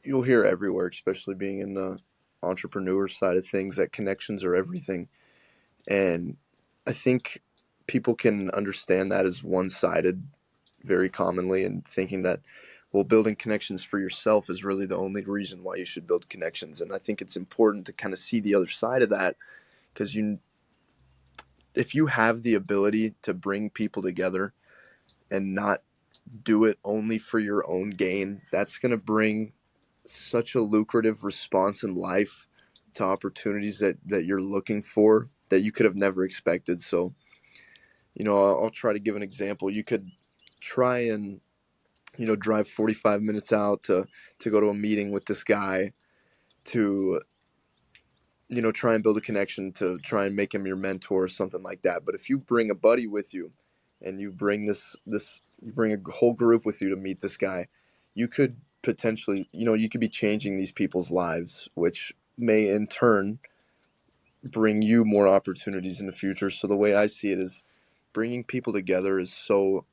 you'll hear everywhere, especially being in the entrepreneur side of things, that connections are everything. And I think people can understand that as one sided very commonly, and thinking that, well, building connections for yourself is really the only reason why you should build connections. And I think it's important to kind of see the other side of that, because if you have the ability to bring people together and not do it only for your own gain, that's going to bring such a lucrative response in life to opportunities that you're looking for that you could have never expected. So, I'll try to give an example. You could try and, drive 45 minutes out to go to a meeting with this guy to, try and build a connection, to try and make him your mentor or something like that. But if you bring a buddy with you, and you bring you bring a whole group with you to meet this guy, you could potentially, you could be changing these people's lives, which may in turn bring you more opportunities in the future. So the way I see it is, bringing people together is so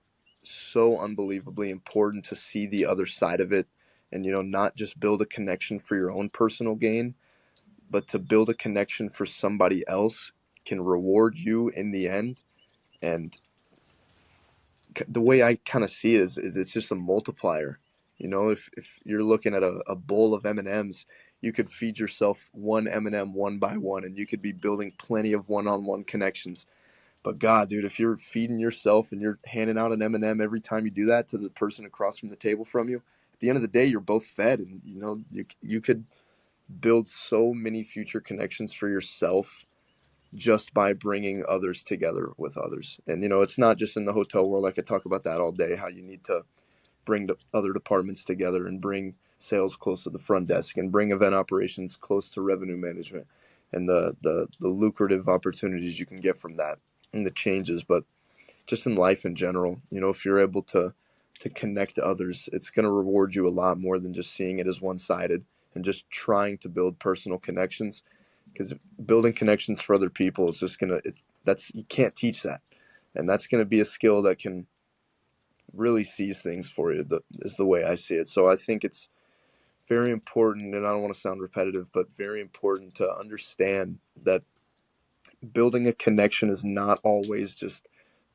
unbelievably important, to see the other side of it, and not just build a connection for your own personal gain, but to build a connection for somebody else can reward you in the end. And the way I kind of see it is it's just a multiplier. If you're looking at a bowl of M&Ms, you could feed yourself one M&M one by one, and you could be building plenty of one-on-one connections. But God, dude, if you're feeding yourself and you're handing out an M&M every time you do that to the person across from the table from you, at the end of the day, you're both fed, and you could build so many future connections for yourself just by bringing others together with others. And it's not just in the hotel world. I could talk about that all day, how you need to bring the other departments together, and bring sales close to the front desk, and bring event operations close to revenue management, and the lucrative opportunities you can get from that, and the changes. But just in life in general, if you're able to connect to others, it's going to reward you a lot more than just seeing it as one-sided and just trying to build personal connections. Because building connections for other people is just gonna it's that's you can't teach that, and that's going to be a skill that can really seize things for you, is the way I see it. So I think it's very important, and I don't want to sound repetitive, but very important to understand that building a connection is not always just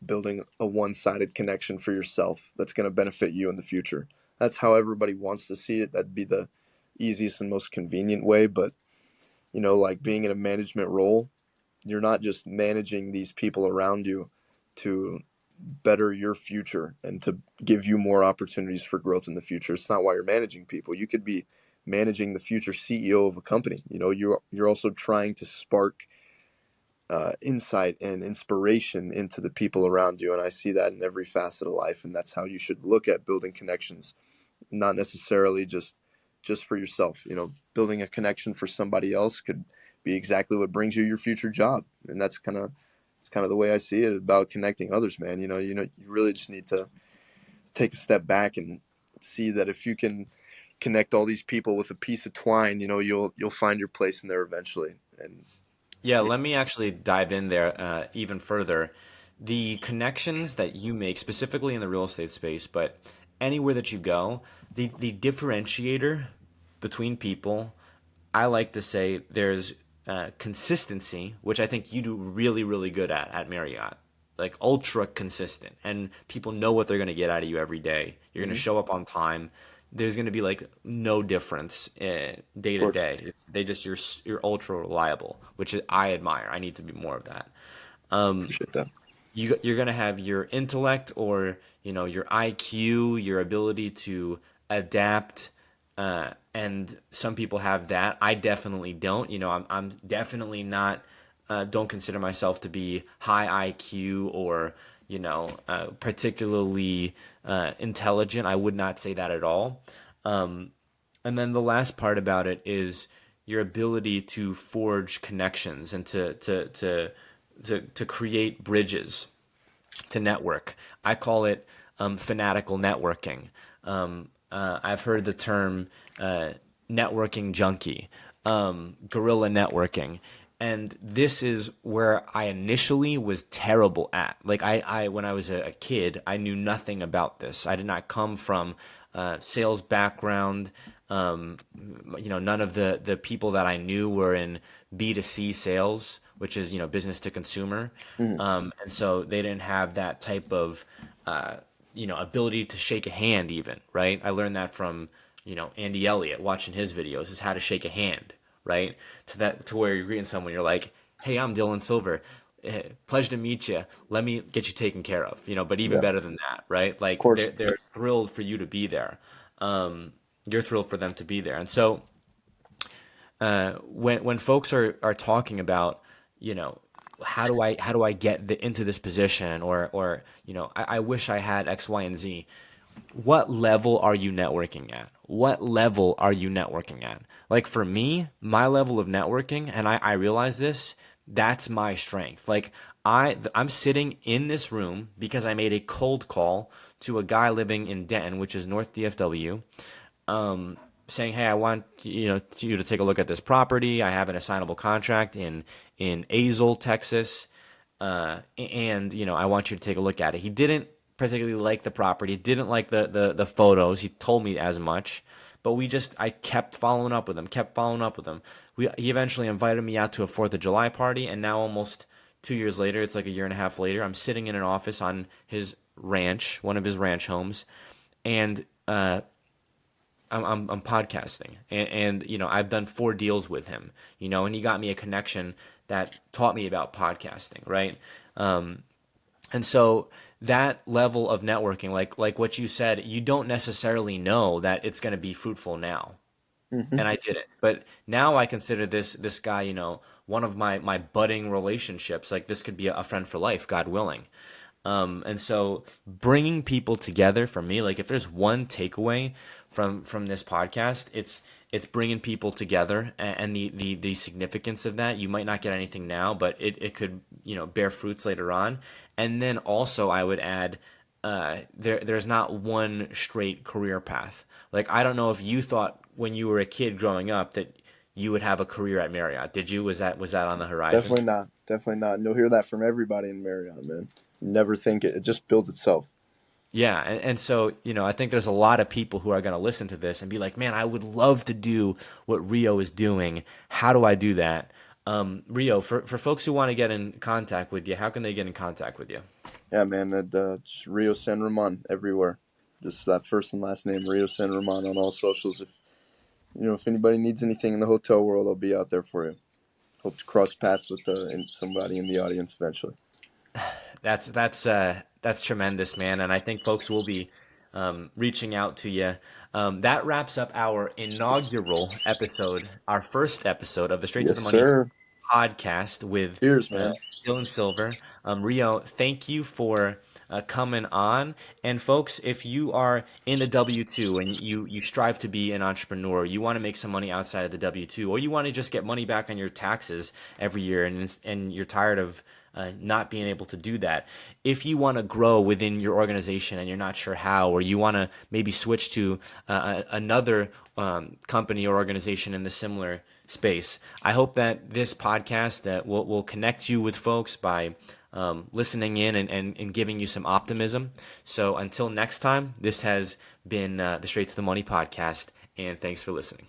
building a one-sided connection for yourself that's going to benefit you in the future. That's how everybody wants to see it. That'd be the easiest and most convenient way. But like being in a management role, you're not just managing these people around you to better your future and to give you more opportunities for growth in the future. It's not why you're managing people. You could be managing the future CEO of a company. You're also trying to spark insight and inspiration into the people around you. And I see that in every facet of life. And that's how you should look at building connections, not necessarily just for yourself. Building a connection for somebody else could be exactly what brings you your future job. And it's kind of the way I see it about connecting others, man. You really just need to take a step back and see that if you can connect all these people with a piece of twine, you'll find your place in there eventually. And Yeah, yeah, let me actually dive in there even further. The connections that you make, specifically in the real estate space, but anywhere that you go, the differentiator between people, I like to say there's consistency, which I think you do really, really good at Marriott. Like ultra consistent, and people know what they're going to get out of you every day. You're going to mm-hmm, show up on time. There's going to be like no difference day of to course, day. They just you're ultra reliable, which I admire. I need to be more of that. appreciate that. You're going to have your intellect, or your IQ, your ability to adapt, and some people have that. I definitely don't. I'm definitely not. Don't consider myself to be high IQ, or particularly intelligent. I would not say that at all. And then the last part about it is your ability to forge connections and to create bridges, to network. I call it fanatical networking. I've heard the term networking junkie, guerrilla networking. And this is where I initially was terrible at. Like I when I was a kid, I knew nothing about this. I did not come from sales background. None of the people that I knew were in B2C sales, which is, business to consumer. Hmm. And so they didn't have that type of, ability to shake a hand even, right? I learned that from, Andy Elliott, watching his videos, is how to shake a hand, right? To where you're greeting someone, you're like, "Hey, I'm Dylan Silver. Pleasure to meet you. Let me get you taken care of." But even Yeah, of better than that, right? Like course. they're thrilled for you to be there. You're thrilled for them to be there. And so when folks are talking about, you know, how do I get into this position, or I wish I had X, Y, and Z. What level are you networking at? What level are you networking at? Like for me, my level of networking, and I realize this, that's my strength. Like I'm sitting in this room because I made a cold call to a guy living in Denton, which is North DFW, saying, "Hey, I want you to take a look at this property. I have an assignable contract in Azle, Texas, and I want you to take a look at it." He didn't particularly like the property, didn't like the photos. He told me as much, but I kept following up with him, kept following up with him. He eventually invited me out to a Fourth of July party, and now almost 2 years later, it's like a year and a half later, I'm sitting in an office on his ranch, one of his ranch homes, and I'm podcasting, and I've done 4 deals with him, and he got me a connection that taught me about podcasting, right? And so that level of networking, like what you said, you don't necessarily know that it's going to be fruitful now, Hmm. and I didn't. But now I consider this guy, one of my budding relationships. Like this could be a friend for life, God willing. And so bringing people together for me, like if there's one takeaway from this podcast, it's bringing people together, and the significance of that. You might not get anything now, but it could bear fruits later on. And then also I would add, there's not one straight career path. Like I don't know if you thought when you were a kid growing up that you would have a career at Marriott. Did you? Was that on the horizon? Definitely not. Definitely not. And you'll hear that from everybody in Marriott, man. Never think it. It just builds itself. Yeah, and so I think there's a lot of people who are going to listen to this and be like, "Man, I would love to do what Rio is doing. How do I do that?" Rio, for folks who want to get in contact with you, how can they get in contact with you? Yeah, man. That just Rio San Roman everywhere. Just that first and last name, Rio San Roman, on all socials. If anybody needs anything in the hotel world, I'll be out there for you. Hope to cross paths with somebody in the audience eventually. That's tremendous, man, and I think folks will be reaching out to you. That wraps up our inaugural episode, our first episode of the Straight to Yes, the Money sir. podcast with Cheers, uh, man. Dylan Silver. Rio, thank you for coming on. And folks, if you are in the W 2 and you strive to be an entrepreneur, you want to make some money outside of the W 2, or you want to just get money back on your taxes every year, and you're tired of not being able to do that. If you want to grow within your organization and you're not sure how, or you want to maybe switch to another company or organization in the similar space, I hope that this podcast that will connect you with folks by listening in and giving you some optimism. So until next time, this has been the Straight to the Money podcast, and thanks for listening.